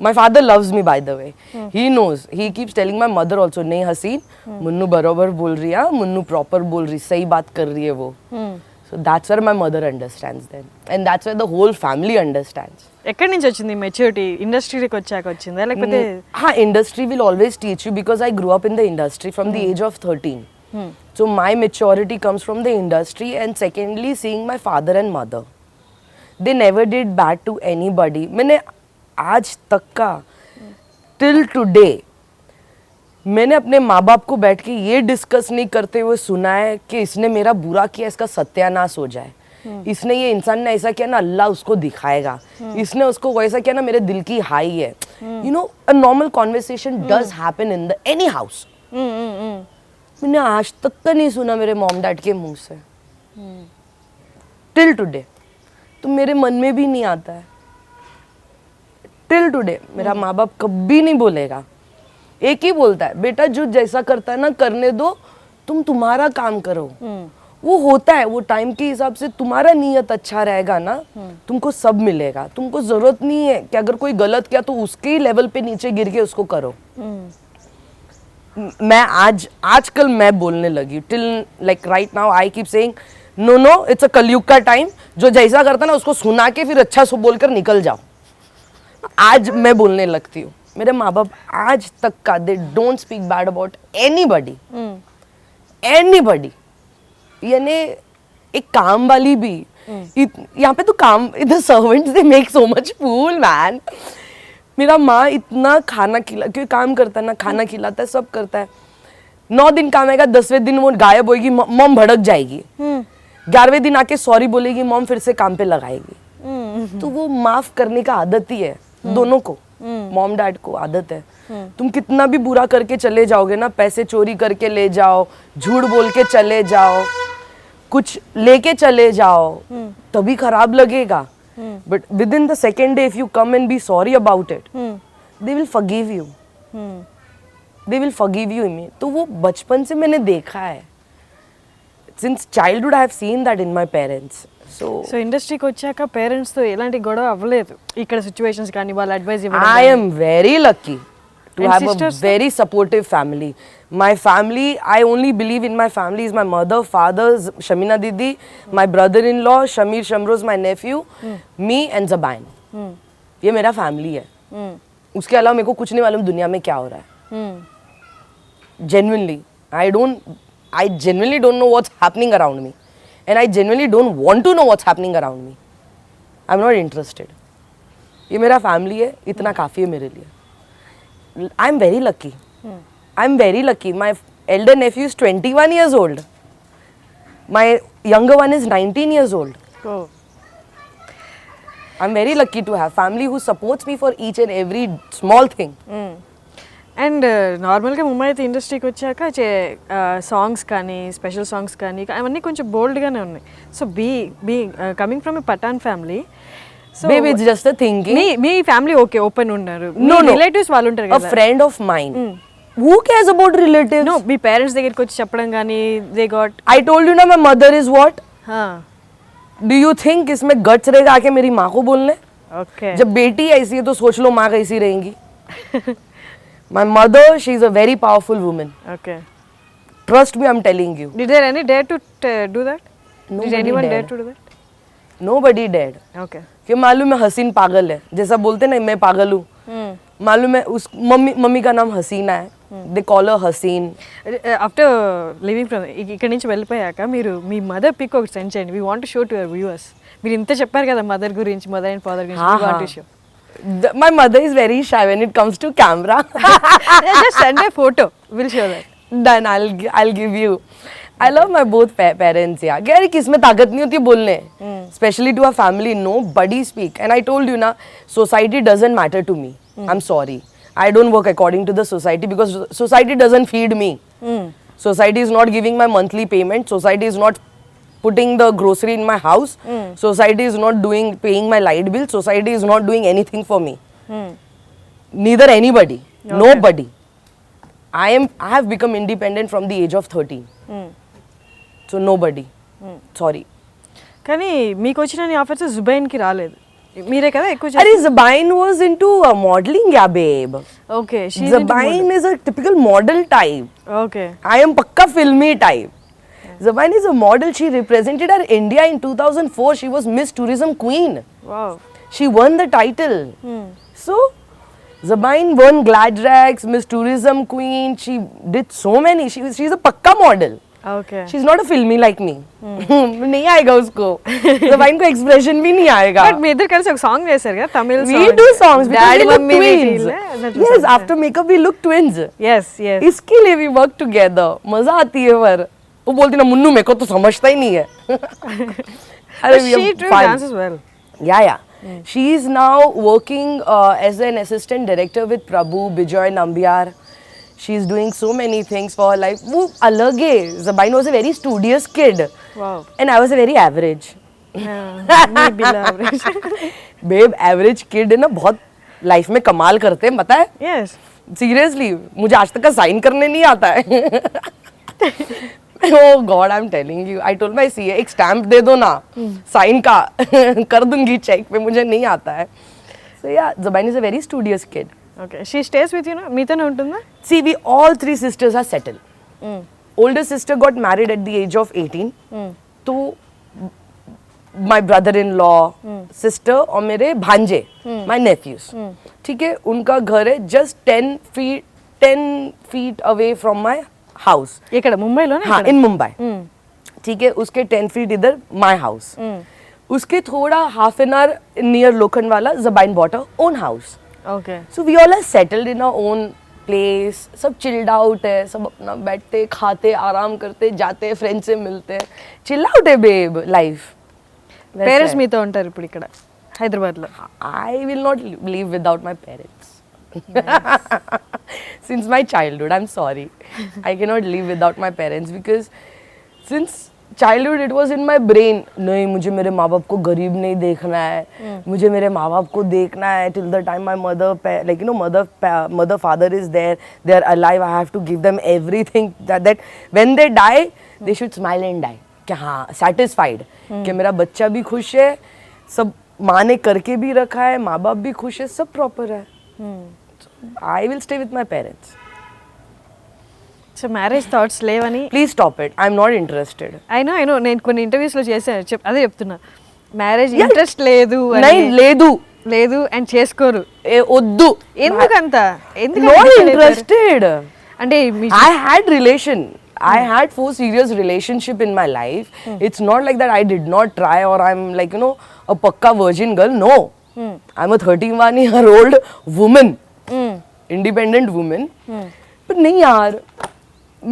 My father loves me, by the way. He knows. He keeps telling my mother also, नहीं हसीन, मुन्नू बरोबर बोल रही है, मुन्नू proper बोल रही, सही बात कर रही है वो. So that's where my mother understands then, and that's where the whole family understands. ఎక్కడి నుంచి వచ్చింది మెచ్యూరిటీ? ఇండస్ట్రీకి వచ్చాక వచ్చిందా లేకపోతే? Industry will always teach you because I grew up in the industry from the age of 13. So my maturity comes from the industry, and secondly, seeing my father and mother. They never did bad to anybody. मैंने आज तक का till today मैंने अपने माँ बाप को बैठ के ये डिस्कस नहीं करते हुए सुना है कि इसने मेरा बुरा किया, इसका सत्यानाश हो जाए. इसने ये इंसान ने ऐसा किया ना, अल्लाह उसको दिखाएगा. इसने उसको वैसा किया ना, मेरे दिल की हाई है. You know, a normal conversation does happen in the any house. मैंने आज तक का नहीं सुना मेरे मॉम डैड के मुंह से टिल टुडे. तो मेरे मन में भी नहीं आता है. टिल टुडे मेरा माँ बाप कभी नहीं बोलेगा. एक ही बोलता है, बेटा जो जैसा करता है ना करने दो, तुम तुम्हारा काम करो. वो होता है, वो टाइम के हिसाब से तुम्हारा नीयत अच्छा रहेगा ना, तुमको सब मिलेगा. तुमको जरूरत नहीं है कि अगर कोई गलत किया तो उसके लेवल पे नीचे गिर के उसको करो. मैं आजकल मैं बोलने लगी. Till like right now I keep saying no, it's a कलयुग का टाइम. जो जैसा करता ना उसको सुना के फिर अच्छा सो बोलकर निकल जाओ. आज मैं बोलने लगती हूँ. मेरे माँ बाप आज तक का they don't speak bad about anybody. यानी एक काम वाली भी यहाँ पे तो काम, इधर servants they make so much fool man. मेरा माँ इतना खाना खिला, क्योंकि काम करता है ना, खाना खिलाता है, सब करता है. 9 दिन काम आएगा, 10वें दिन वो गायब होगी, मॉम भड़क जाएगी. 11वें दिन आके सॉरी बोलेगी, मॉम फिर से काम पे लगाएगी. तो वो माफ करने का आदत ही है दोनों को. मॉम डैड को आदत है. तुम कितना भी बुरा करके चले जाओगे ना, पैसे चोरी करके ले जाओ, झूठ बोल के चले जाओ, कुछ लेके चले जाओ, तभी खराब लगेगा. But within the second day if you come and be sorry about it, they will forgive you. They will forgive you. तो वो बचपन से मैंने देखा है. Since childhood I have seen that in my parents. So ఇండస్ట్రీకి వచ్చాక పేరెంట్స్తో ఎలాంటి గొడవ అవ్వలేదు ఇక్కడ సిచ్యువేషన్స్ కానీ వాళ్ళ అడ్వైస్ ఇవ్వడం? I am very lucky to And have sisters, a very supportive family. My family, I only believe in my family is my mother, father, Shamina Didi, my brother-in-law, Shamir Shamroz, my nephew, me and Zabain. ये मेरा family है. उसके अलावा मेरे को कुछ नहीं मालूम दुनिया में क्या हो रहा है. Genuinely, I genuinely don't know what's happening around me. And I genuinely don't want to know what's happening around me. I'm not interested. ये मेरा फैमिली है, इतना काफ़ी है मेरे लिए. I'm very lucky. I'm very lucky. My elder nephew is 21 years old. My younger one is 19 years old. Oh. I'm very lucky to have family who supports me for each and every small thing. And నార్మల్గా ముంబై అయితే ఇండస్ట్రీకి వచ్చాక songs కానీ special songs కానీ అవన్నీ కొంచెం బోల్డ్గానే ఉన్నాయి. So be coming from a Pathan family, so Baby, it's just a thinking. మీ ఫ్యామిలీ ఓకే ఓపెన్ ఉన్నారు, No. రిలేటివ్స్ వాళ్ళు ఉంటారు A కదా. friend of mine. Who cares about relatives? No, me parents దగ్గరికి వచ్చి చెప్పడం కానీ they got. I told you ना my mother is what? Do you think इसमें guts रहेगा आके मेरी माँ को बोलने? ఓకే. जब बेटी ऐसी है तो सोच लो माँ कैसी रहेंगी. My mother, she is a very powerful woman. Okay. Trust me, I'm telling you. Did there any dare to do that? Did Nobody anyone dare dared. to do that? Nobody dared. Okay. कि मालूम है हसीन पागल है, जैसा बोलते ना मैं पागल हूँ. मालूम है उस मम्मी का नाम हसीना है. They call her हसीन. ఆఫ్టర్ లివింగ్ ఫ్రమ్ ఇక్కడ నుంచి వెళ్ళిపోయాక మీరు మీ మదర్ పిక్ ఒకటి సెండ్ చేయండి. We want to show to your viewers. మీరు ఇంత చెప్పారు కదా మదర్ గురించి, మదర్ అండ్ ఫాదర్ గురించి. हाँ, వీ వాంట్ టు हाँ. Show. My mother is very shy when it comes to camera. Just send a photo. We'll show that. Done. I'll give you. I love my both parents. Yeah. यार किसमें ताकत नहीं होती बोलने. Especially to our family, nobody speak. And I told you ना, society doesn't matter to me. I'm sorry. I don't work according to the society because society doesn't feed me. Society is not giving my monthly payment. Society is not putting the grocery in my house. Society is not paying my light bill. Society is not doing anything for me. Neither anybody. Okay. Nobody. I have become independent from the age of 13. So nobody. Sorry. కానీ మీకు వచ్చిన offers జుబైన్కి రాలేదు. మీరే కదా ఎక్కువ Arey, Zabine was into modeling, yeah, babe. Okay Zabine is a typical model type. Okay I am pakka filmy type. Zabine is a model. She represented our India in 2004. She was Miss Tourism Queen. Wow She won the title. So, Zabine won Glad Rags, Miss Tourism Queen. She did so many. She's a pakka model. Okay She's not a filmy like me. नहीं आएगा उसको. Zabine को expression भी नहीं आएगा. But మీ ఇద్దరు కలిసి ఒక సాంగ్ చేశారు కదా తమిళ We do songs because daddy we look mummy twins. Yes, after makeup we look twins. yes yes इसके लिए we work together. मजा आती है पर वो बोलती ना मुन्नू मेरे को तो समझता ही नहीं है. अरे we she are too fun. dances well Yeah. She is now working as an assistant director with Prabhu Bijoy Nambiar. She is doing so many things for her life. वो अलग है. Zabine was a very studious kid. wow And I was a very average. me below average Babe, average kid है ना बहुत life में कमाल करते हैं पता है. yes सीरियसली मुझे आज तक का साइन करने नहीं आता है. Oh God, I'm telling you. I told my CA एक स्टैम्प दे दो ना साइन का कर दूंगी चेक पे मुझे नहीं आता है. So yeah, Zabine is a very studious kid. Okay she stays with you మీతోనే ఉంటుందా See, we all three sisters are settled. Older sister got married at the age of 18. तो my brother-in-law, sister और मेरे भांजे, my nephews. ठीक है, उनका घर है just 10 feet away from my house. ఇక్కడ ముంబైలోనే हाँ, in Mumbai. ठीक है, उसके 10 feet इधर my house. उसके थोड़ा half an hour near Lokhandwala, Zabine bought her own house. Okay So we all are settled in our own place. सब chilled out है, सब अपना बैठते खाते आराम करते जाते फ्रेंड से मिलते. Chill out है babe life. పేరెంట్స్ మీతో ఉంటారు ఇప్పుడు ఇక్కడ హైదరాబాద్లో I will not live without my parents. Since my childhood, I'm sorry. I cannot live without my parents because since childhood it was in my brain. नहीं मुझे मेरे माँ बाप को गरीब नहीं देखना है. मुझे मेरे माँ बाप को देखना है till the time my mother father is there. They are alive. I have to give them everything that when they die they should smile and die. कि हाँ satisfied कि मेरा बच्चा भी खुश है, सब माँ ने करके भी रखा है, माँ बाप भी खुश है, सब प्रॉपर है. I will stay with my parents. So marriage thoughts లేవని Please stop it. I'm not interested. I know నేను కొన్ని ఇంటర్వ్యూస్లో చేశాను అదే చెప్తున్నా మ్యారేజ్ ఇంట్రెస్ట్ లేదు नहीं లేదు లేదు అండ్ చేసుకోరు ఏ వద్దు ఎందుకంత not interested. అంటే మీ I had relation. I had 4 serious relationship in my life. It's not like that I did not try or I'm like a pakka virgin girl. No, I'm a 31-year-old woman, independent woman. But नहीं यार,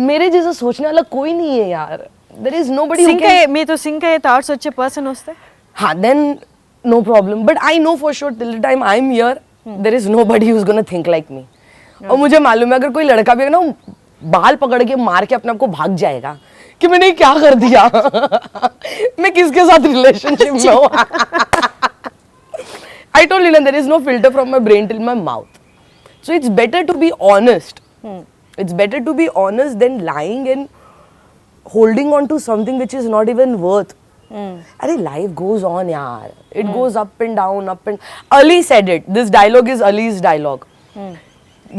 मेरे जैसा सोचने वाला कोई नहीं है यार. There is nobody who think can. అయ్యే మీతో సింక్ అయ్యే థాట్స్ వచ్చే పర్సన్ వస్తే हाँ, then no problem. But I know for sure till the time I'm here, there is nobody who's gonna think like me. और मुझे मालूम है अगर कोई लड़का भी है ना बाल पकड़ के मार के अपने आप को भाग जाएगा कि मैंने क्या कर दिया. मैं किसके साथ रिलेशनशिप में हूँ. I told you there is no filter from my brain till my mouth. So it's better to be honest. It's better to be honest than lying and holding on to something which is not even worth. Arey, life goes on, yaar. It goes up and down, up and. Ali said it. This dialogue is Ali's dialogue.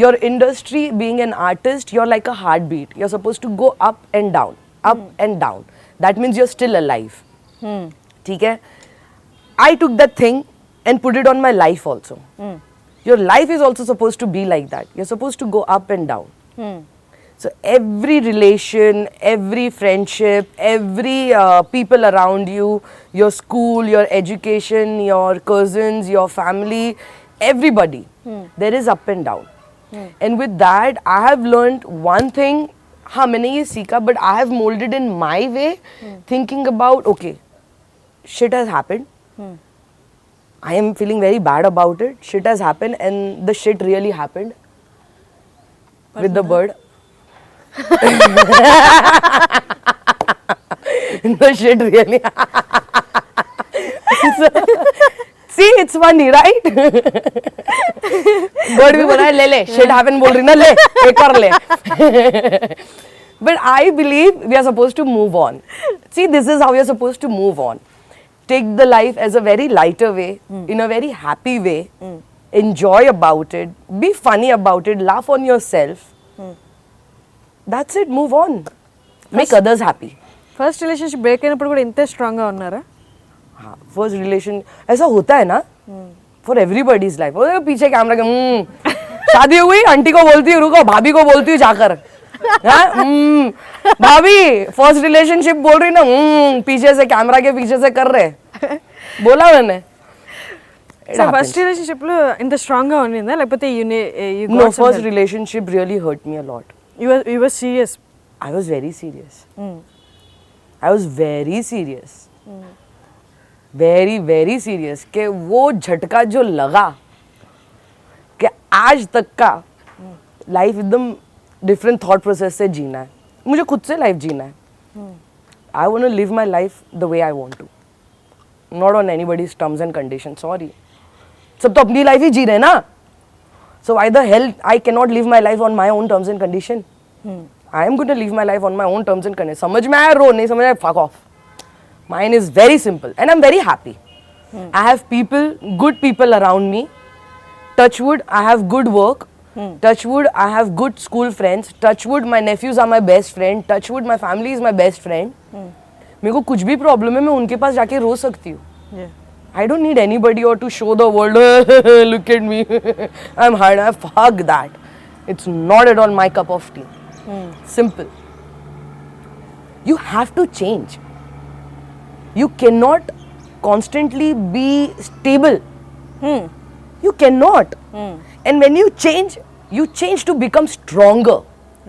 Your industry, being an artist, you're like a heartbeat. You're supposed to go up and down, up and down. That means you're still alive. ठीक है? I took that thing and put it on my life also. Your life is also supposed to be like that. You're supposed to go up and down. So every relation, every friendship, every people around you, your school, your education, your cousins, your family, everybody, there is up and down. And with that, I have learned one thing. हाँ मैंने ये सीखा, but I have molded in my way, thinking about okay, shit has happened. I am feeling very bad about it. Shit has happened, and the shit really happened with the bird. The shit really. See, it's funny, right? Bird भी बोला है ले ले, shit happened बोल रही ना ले, एक और ले. But I believe we are supposed to move on. See, this is how we are supposed to move on. take the life as a very lighter way, in a very happy way, enjoy about it, be funny about it, laugh on yourself. That's it, move on. Make others happy. First relationship break అయినప్పుడు కూడా ఇంతే స్ట్రాంగ్గా ఉన్నారా? हाँ, first relation ऐसा होता है ना फॉर एवरीबॉडीज लाइफ. पीछे कैमरा के शादी हुई, आंटी को बोलती हूँ रुको, भाभी को बोलती हूँ जाकर, हाँ, भाभी फर्स्ट रिलेशनशिप बोल रही ना, पीछे से कैमरा के पीछे से कर रहे, बोला मैंने. సో ఫస్ట్ రిలేషన్షిప్లో ఇంత స్ట్రాంగ్గా ఉండిందా లేకపోతే No, first relationship really hurt me a lot. You were serious? I was very serious. I was very serious. Very very serious कि वो झटका जो लगा कि आज तक का लाइफ एकदम डिफरेंट थॉट प्रोसेस से जीना है. मुझे खुद से लाइफ जीना है. I want to live my life the way I want to, not on anybody's terms and condition. Sorry, सब तो अपनी लाइफ ही जी रहे ना. So why the hell I can not live my life on my own terms and condition. I am going to live my life on my own terms and condition. समझ में आया रो, नहीं समझ आया fuck off. Mine is very simple and I'm very happy. I have people, good people around me. Touch wood, I have good work. Touch wood, I have good school friends. Touch wood, my nephews are my best friend. Touch wood, my family is my best friend. मेरे को कुछ भी problem है मैं उनके पास जाके रो सकती हूँ. I don't need anybody or to show the world, look at me, I'm hard. Fuck that. It's not at all my cup of tea. Simple. You have to change. You cannot constantly be stable. You cannot. And when you change to become stronger.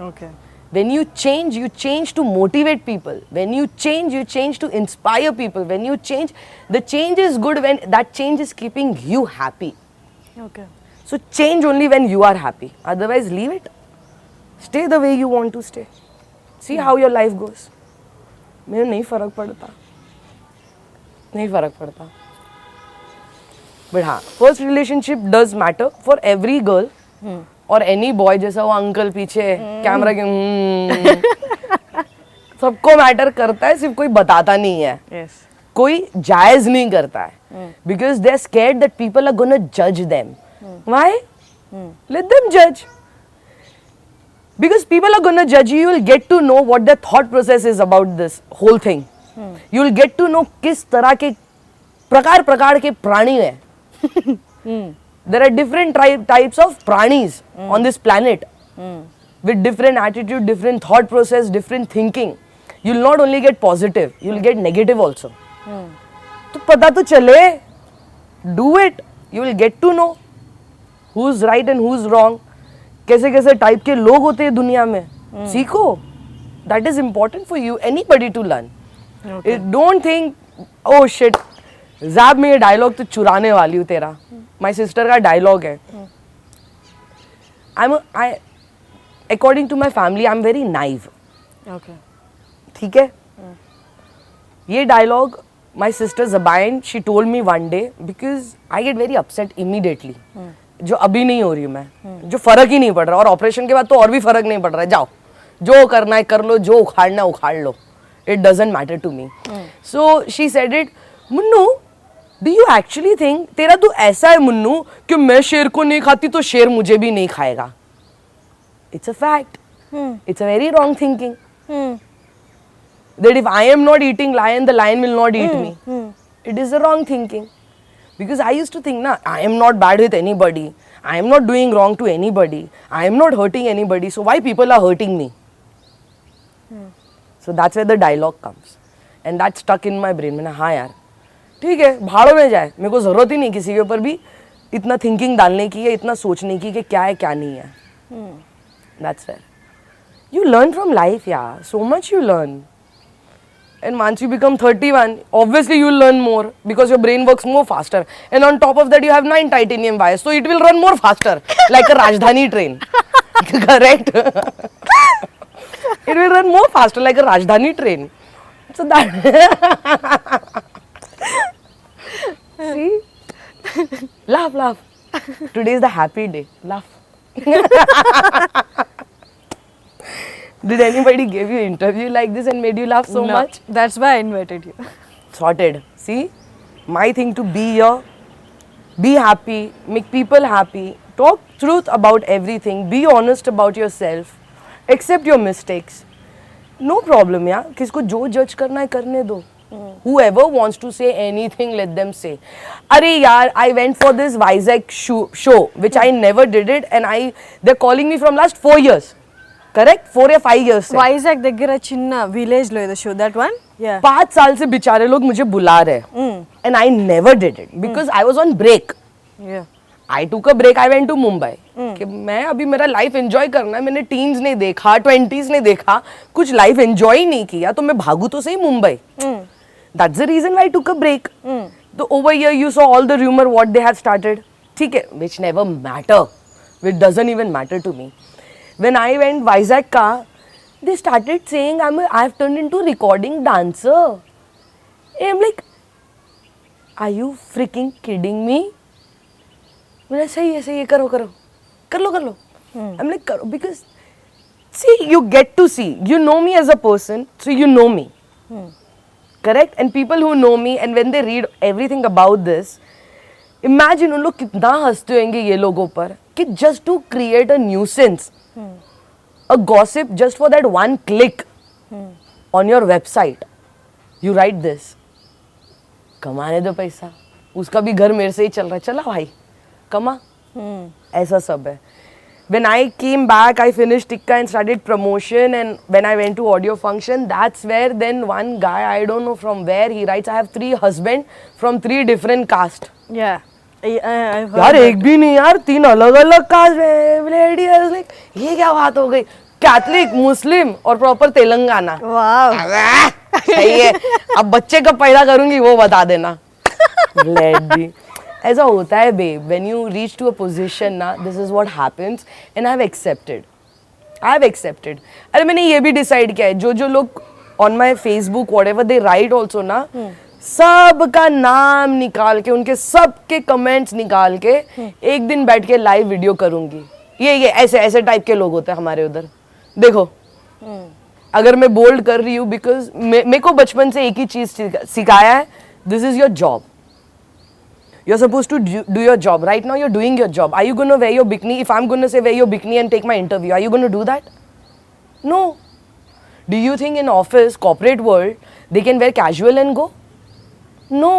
Okay. When you change to motivate people. When you change to inspire people. When you change, the change is good when that change is keeping you happy. Okay. So change only when you are happy. Otherwise, leave it. Stay the way you want to stay. See how your life goes. मेरे नहीं फर्क पड़ता. But हाँ, first relationship does matter for every girl और any boy. जैसा वो uncle पीछे camera के सबको मैटर करता है, सिर्फ कोई बताता नहीं है. Yes. कोई जायज नहीं करता है because they are scared that people are gonna जज देम. व्हाई? लेट देम जज. Because people are going to judge you, you will get to know what their thought process is about this whole thing. You will get to know किस तरह के प्रकार के प्राणी हैं. There are different types of pranis on this planet with different attitude, different thought process, different thinking. You will not only get positive, you will get negative also. तो पता तो चले. Do it. You will get to know who's right and who's wrong. कैसे कैसे type के लोग होते हैं दुनिया में. सीखो. That is important for you, anybody to learn. Don't think, oh shit, ज़ाब में ये डायलॉग तो चुराने वाली हूँ तेरा. माई सिस्टर का डायलॉग है. According to my family I am very naive. Okay. ठीक है. ये डायलॉग माई सिस्टर जबाइन she told me one day because I get very upset immediately. जो अभी नहीं हो रही हूँ मैं, जो फर्क ही नहीं पड़ रहा, और ऑपरेशन के बाद तो और भी फर्क नहीं पड़ रहा है. जाओ जो करना है कर लो, जो उखाड़ना है उखाड़ लो. It doesn't matter to me. So she said it, Munnu, do you actually think तेरा तो ऐसा है मुन्नू कि मैं शेर को नहीं खाती तो शेर मुझे भी नहीं खाएगा. It's a fact. It's a very wrong thinking. That if I am not eating lion, the lion will not eat me. It is a wrong thinking. Because I used to think, na, I am not bad with anybody. I am not doing wrong to anybody. I am not hurting anybody. So why people are hurting me? So that's where the dialogue comes. And that stuck in my brain. मैंने हाँ यार ठीक है भाड़ों में जाए, मेरे को ज़रूरत ही नहीं किसी के ऊपर भी इतना थिंकिंग डालने की या इतना सोचने की कि क्या है क्या नहीं है. That's where you learn from life, yeah. So much you learn. And once you become 31, obviously you will learn more because your brain works more faster. And on top of that, you have 9 titanium wires, so it will run more faster, like a Rajdhani train. Correct? It will run more faster like a Rajdhani train. So that. See? Laugh. Today is the happy day. Laugh. Did anybody give you interview like this and made you laugh so much? That's why I invited you. Sorted. See? my thing to be here, be happy, make people happy, talk truth about everything, be honest about yourself, accept your mistakes. No problem, yeah. किसको जो judge करना है करने दो. Whoever wants to say anything, let them say. अरे यार, I went for this Vizag show, which I never did it, and they're calling me from last 4 years. Correct? 4 या 5 years से. వైజాగ్ దగ్గర చిన్న విలేజ్ లో ఏదో షో దట్ వన్ 5 साल से बेचारे लोग मुझे बुला रहे हैं. And I never did it because I was on break. I took a break. I went to Mumbai. कि मैं अभी मेरा लाइफ एंजॉय करना है. मैंने टीन्स नहीं देखा, 20s नहीं देखा, कुछ लाइफ एंजॉय ही नहीं किया, तो मैं भागू तो सही Mumbai. That's the reason why I took a break. So over here you saw all the rumor what they have started. ठीक है, which never matter. Which doesn't even matter to me. When I went Vizag ka, they started saying I've turned into recording dancer. And I'm like, are you freaking kidding me? मैंने सही है करो कर लो. I'm like करो because see you get to see, you know me as a person, so you know me. Correct? And people who know me and when they read everything about this, imagine उन लोग कितना हंसते होंगे ये लोगों पर कि just to create a nuisance, a gossip just for that one click on your website, you write this. कमाने दो पैसा, उसका भी घर मेरे से ही चल रहा है, चला भाई कमा. ऐसा सब है. When I came back, I finished Tikka and started promotion, and when I went to audio function, that's where then one guy, I don't know from where, he writes, I have 3 husbands from 3 different caste. यार एक भी नहीं यार, 3 अलग अलग cast है. Lady है like ये क्या बात हो गई. कैथलिक, मुस्लिम और प्रॉपर तेलंगाना. सही है. अब बच्चे कब पैदा करूंगी वो बता देना. लेडी ऐसा होता है babe. When you reach to a position ना, this is what happens, and I've accepted. अरे मैंने ये भी decide किया है, जो लोग on my Facebook whatever they write also ना, सब का नाम निकाल के, उनके सब के कमेंट्स निकाल के एक दिन बैठ के लाइव वीडियो करूंगी. ये ऐसे टाइप के लोग होते हैं हमारे उधर. देखो अगर मैं बोल्ड कर रही हूँ बिकॉज मेरे को बचपन से एक ही चीज सिखाया है, this is your job. You're supposed to do your job. Right now you're doing your job. Are you going to wear your bikini? If I'm going to say wear your bikini and take my interview, are you going to do that? No. Do you think in office, corporate world, they can wear casual and go? No.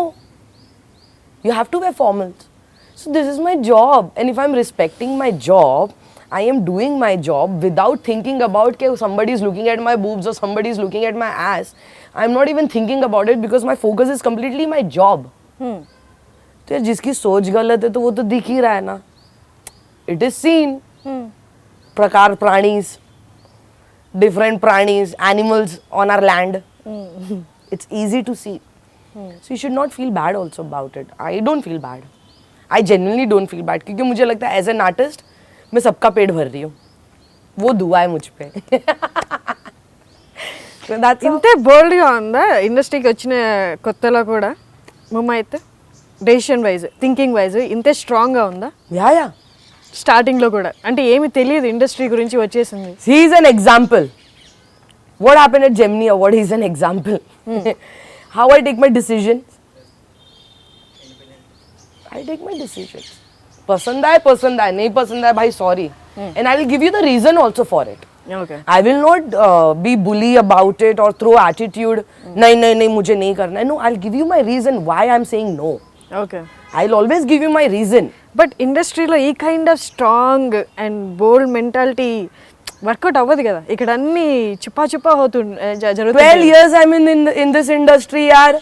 You have to wear formals. So this is my job. And if I'm respecting my job, I am doing my job without thinking about that somebody is looking at my boobs or somebody is looking at my ass. I'm not even thinking about it because my focus is completely my job. तो यार जिसकी सोच गलत है तो वो तो दिख ही रहा है ना. It is seen. प्रकार प्राणीज, डिफरेंट प्राणीज, animals on our land. It's easy to see. So you should not feel bad also about it. I don't feel bad. I genuinely don't feel bad क्योंकि मुझे लगता है एज एन आर्टिस्ट मैं सबका पेट भर रही हूँ. वो दुआ है मुझ पे. ఇంతే బోల్డ్గా ఉందా ఇండస్ట్రీకి వచ్చిన కొత్తలో కూడా ముమ్మ అయితే డెసిషన్ వైజ్, థింకింగ్ వైజ్ ఇంతే స్ట్రాంగ్గా ఉందా? యా స్టార్టింగ్లో కూడా అంటే ఏమి తెలియదు ఇండస్ట్రీ గురించి వచ్చేసింది. He is an example. What happen at Gemini award, he is an example. How I take my decisions. I take my decisions. पसंद आए नहीं पसंद आए भाई sorry. And I will give you the reason also for it. Okay. I will not be bully about it or throw attitude. नहीं मुझे नहीं करना है. No, I'll give you my reason why I'm saying no. Okay. I'll always give you my reason. But ఇండస్ట్రీలో ఈ kind of strong and bold mentality work out అవ్వదు కదా. ఇక్కడ అన్ని చుప్పా జరుగుతుంది. 12 years I'm in this industry yaar.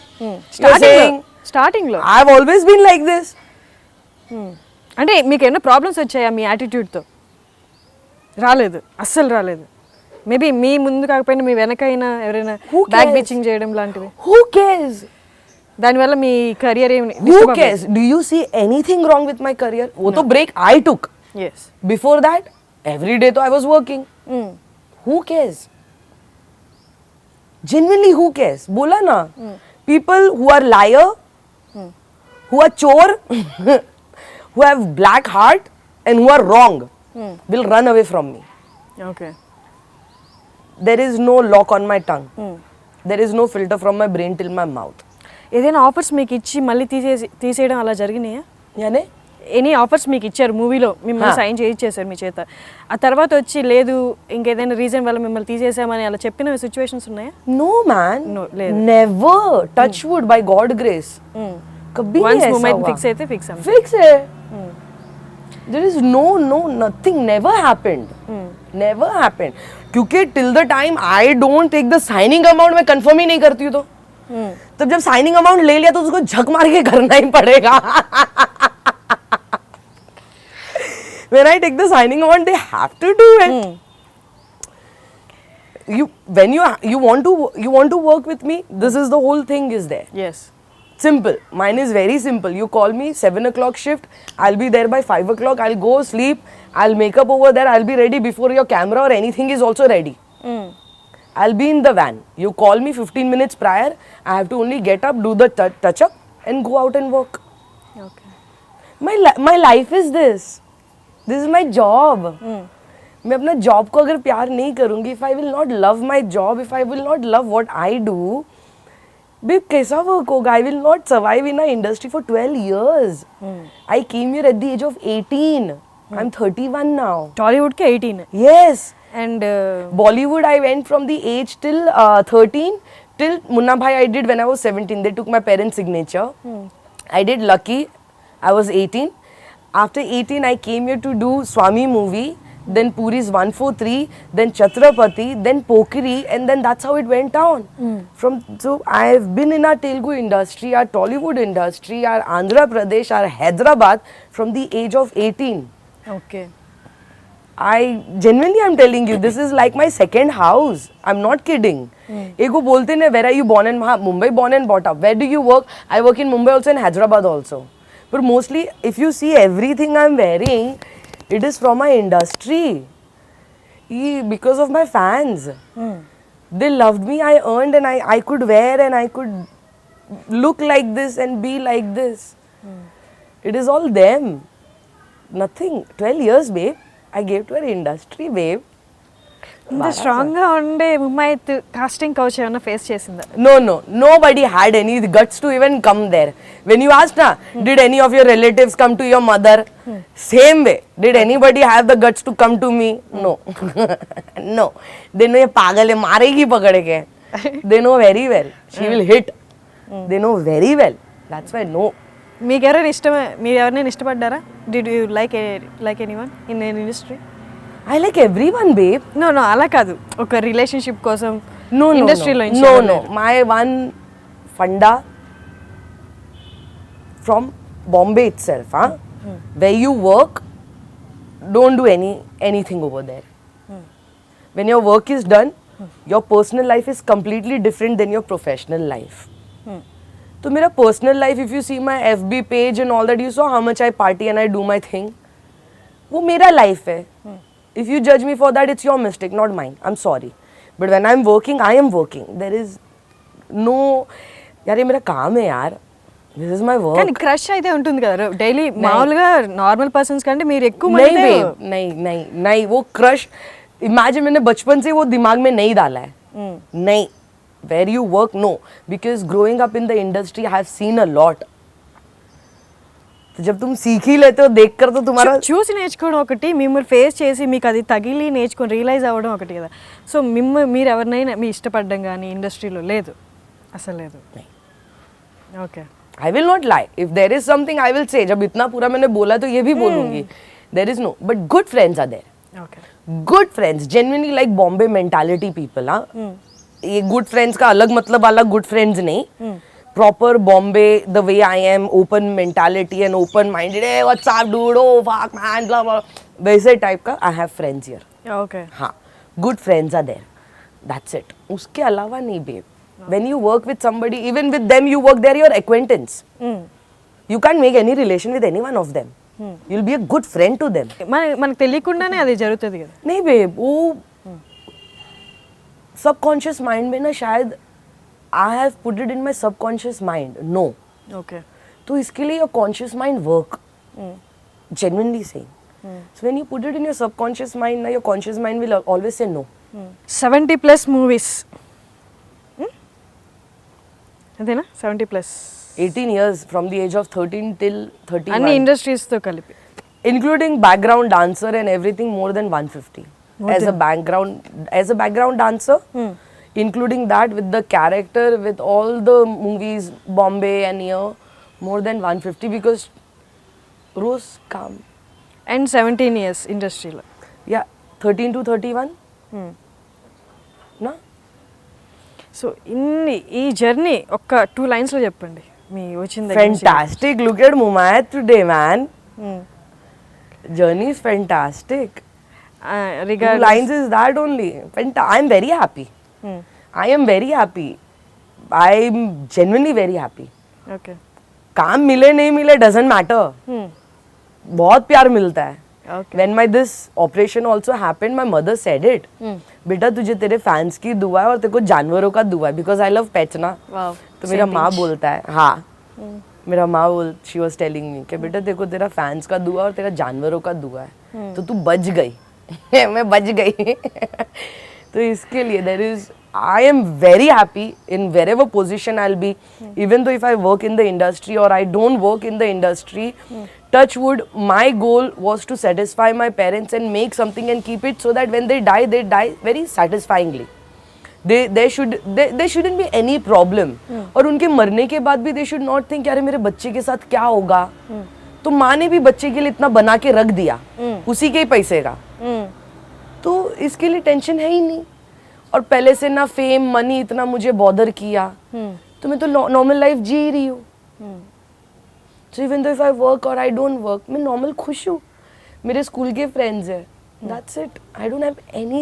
స్టార్టింగ్లో I've always been like this. అంటే మీకు ఏమైనా ప్రాబ్లమ్స్ వచ్చాయా మీ యాటిట్యూడ్తో? రాలేదు, అస్సలు రాలేదు. మేబీ మీ ముందు కాకపోయినా మీ వెనకైనా ఎవరైనా బ్యాక్ బిచింగ్ చేయడం లాంటివి? Who cares? దానివల్ల మీ కెరియర్ ఏమి? Who cares? Do you see anything wrong with my career? वो तो break I took. Yes. Before that, every day तो I was working. Who cares? Genuinely who cares? बोला ना. People who are liar, who are chore, who have black heart and who are wrong will run away from me. Okay. There is no lock on my tongue. There is no filter from my brain till my mouth. ఏదైనా offers మీకు ఇచ్చి మళ్ళీ తీసేయడం అలా జరిగినాయా? यानी any offers మీకు ఇచ్చారు మూవీలో, మిమ్మల్ని సైన్ చేయించేశారు మీ చేత, ఆ తర్వాత వచ్చి లేదు ఇంకేదైనా రీజన్ వల్ల మిమ్మల్ని తీసేసామని అలా చెప్పిన సిచ్యువేషన్స్ ఉన్నాయా? no man, No, లేదు. never, touch wood, by God grace. कभी नहीं వన్స్ ऐसा మూమెంట్ हुआ. ఫిక్స్ అయితే ఫిక్స్ అమ్మ. Fix है. There is no nothing, never happened. Never happened. क्योंकि till the time I don't take the signing amount, मैं confirm ही नहीं करती हूँ तो. तब जब signing amount ले लिया तो उसको झक मार के करना ही पड़ेगा. When I take the signing amount, they have to do it. When you want to work with me, this is the whole thing is there. Yes. Simple. Mine is very simple. You call me 7 o'clock shift. I'll be there by 5 o'clock. I'll go sleep. I'll make up over there. I'll be ready before your camera or anything is also ready. I'll be in the van. You call me 15 minutes prior. I have to only get up, do the touch up and go out and work. Okay. My life is this. This is my job. मैं अपना job को अगर प्यार नहीं करूँगी, if I will not love my job, if I will not love what I do, babe, कैसा work होगा? I will not survive in our industry for 12 years. I came here at the age of 18. I'm 31 now. టాలీవుడ్కి 18 Yes. And Bollywood, I went from the age till 13 till Munna Bhai I did when I was 17. They took my parents' signature. I did Lucky. I was 18. After 18, I came here to do Swami movie, then Puri's 143, then Chhatrapati, then Pokeri, and then that's how it went down. So I've been in our Telugu industry, our Tollywood industry, our Andhra Pradesh, our Hyderabad from the age of 18. Okay. I genuinely am telling you, this is like my second house. I'm not kidding. Ego bolte ne, where are you born and Mumbai born and brought up. Where do you work? I work in Mumbai also and Hyderabad also. But mostly, if you see everything I'm wearing, it is from my industry. Because of my fans. They loved me, I earned and I could wear and I could look like this and be like this. It is all them. Nothing. 12 years, babe. I gave to our industry, babe. ఇంత స్ట్రాంగ్గా ఉండే ముమ్మాయిత్ casting couch ఏమైనా face చేసిందా? No. Nobody had any guts to even come there. When you asked, did any of your relatives come to your mother? Same way. Did anybody have the guts to come to me? No. No. They know ye pagal hai, maregi pakad ke. They know very well. She will hit. They know very well. That's why no. మీకు ఎవరైనా మీరు ఎవరైనా ఇష్టపడ్డారా? Did you like anyone in an industry? I like everyone, babe. No అలా కాదు, ఒక relationship కోసం No. ఇండస్ట్రీలో No. My one funda from Bombay itself, where you work, don't do anything over there. When your work is done, your personal life is completely different than your professional life. So मेरा personal life, if you see my FB page and all that, you saw how much I party and I do my thing. वो मेरा life है. If you judge me for that, it's your mistake, not mine. I'm sorry. But when I'm working, I am working. There is no, यार ये मेरा काम है यार. This is my work. కానీ క్రష్ అయితే ఉంటుంది కదా డైలీ, మామూలుగా నార్మల్ పర్సన్స్ కంటే మీరు ఎక్కువ नहीं మంది babe, नहीं वो क्रश इमेजिन मैंने बचपन से वो दिमाग में नहीं डाला है. नहीं. Where you work, no. Because growing up in the industry, I have seen a lot. तो जब तुम सीख ही लेते हो देख कर तो तुम्हारा చూసి నేర్చుకోవడం ఒకటి, మిమ్మల్ని ఫేస్ చేసి మీకు అది తగిలి నేర్చుకొని రియలైజ్ అవ్వడం ఒకటి కదా. సో మీరు ఎవరినైనా మీ ఇష్టపడడం కానీ ఇండస్ట్రీలో లేదు, అసలు లేదు? Okay. I will not lie. If there is something, I will say. जब इतना पूरा मैंने बोला तो ये भी बोलूंगी. There is no. But good friends are there. Okay. Good friends, genuinely like Bombay mentality people. ये good friends का अलग मतलब अलग good friends नहीं. Proper Bombay, the way I am, open mentality and open minded. Hey, what's up, dude? Oh, fuck, man, blah blah. वैसे type का I have friends here. Okay. हाँ, good friends are there. That's it. उसके अलावा नहीं, babe. When you work with somebody, even with them you work, they're your acquaintance. You can't make any relation with any one of them. You'll be a good friend to them. మనకు తెలియకుండానే అది జరుగుతుంది కదా. नहीं babe, वो subconscious mind में ना शायद I have put it in my subconscious mind. No. Okay. तो इसके लिए your conscious mind work. Genuinely saying. So when you put it in your subconscious mind, now your conscious mind will always say no. 70+ movies అదేనా 70+? 18 years from the age of 13 till 31. అన్ని ఇండస్ట్రీస్తో కలిపి. Including background dancer and everything, more than 150. As a background dancer, including that with the character, with all the movies, Bombay and here, more than 150 because Rose come. And 17 years ఇండస్ట్రీలో. Yeah, 13 to 31. No? So ఈ journey ఒక్క 2 లైన్స్లో చెప్పండి మీ వచ్చిన దగ్గర నుంచి. Fantastic. Look at Mumayat today, man. Journey is fantastic. Two regard lines is that only. I'm very happy. I am very happy. I'm genuinely very happy. Okay. काम मिले नहीं मिले doesn't matter. बहुत प्यार मिलता है. Okay. When my this operation also happened, my mother said it. बेटा तुझे तेरे फैंस की दुआ है और तेरे को जानवरों का दुआ है because I love pets ना. వావ్. तो मेरा माँ बोलता है हाँ मेरा माँ शी वॉज टेलिंग मी कि बेटा देखो तेरा फैंस का दुआ और तेरा जानवरों का दुआ है तो तू बच गई. मैं बच गई. तो इसके लिए there is I am very happy in wherever position I be even though if I work in the industry और I don't work in the industry touch wood my goal was to satisfy my parents and make something and keep it so that when they die very satisfyingly. There shouldn't be any problem. और उनके मरने के बाद भी they should not think यार मेरे बच्चे के साथ क्या होगा. तो माँ ने भी बच्चे के लिए इतना बना के रख दिया उसी के ही पैसे का. तो इसके लिए टेंशन है ही नहीं. और पहले से ना फेम मनी इतना मुझे बॉदर किया तो मैं तो नॉर्मल लाइफ जी ही रही हूँ. So even though if I work or I don't work, मैं normal खुश हूँ. मेरे स्कूल के फ्रेंड्स हैं. That's it. I don't have any.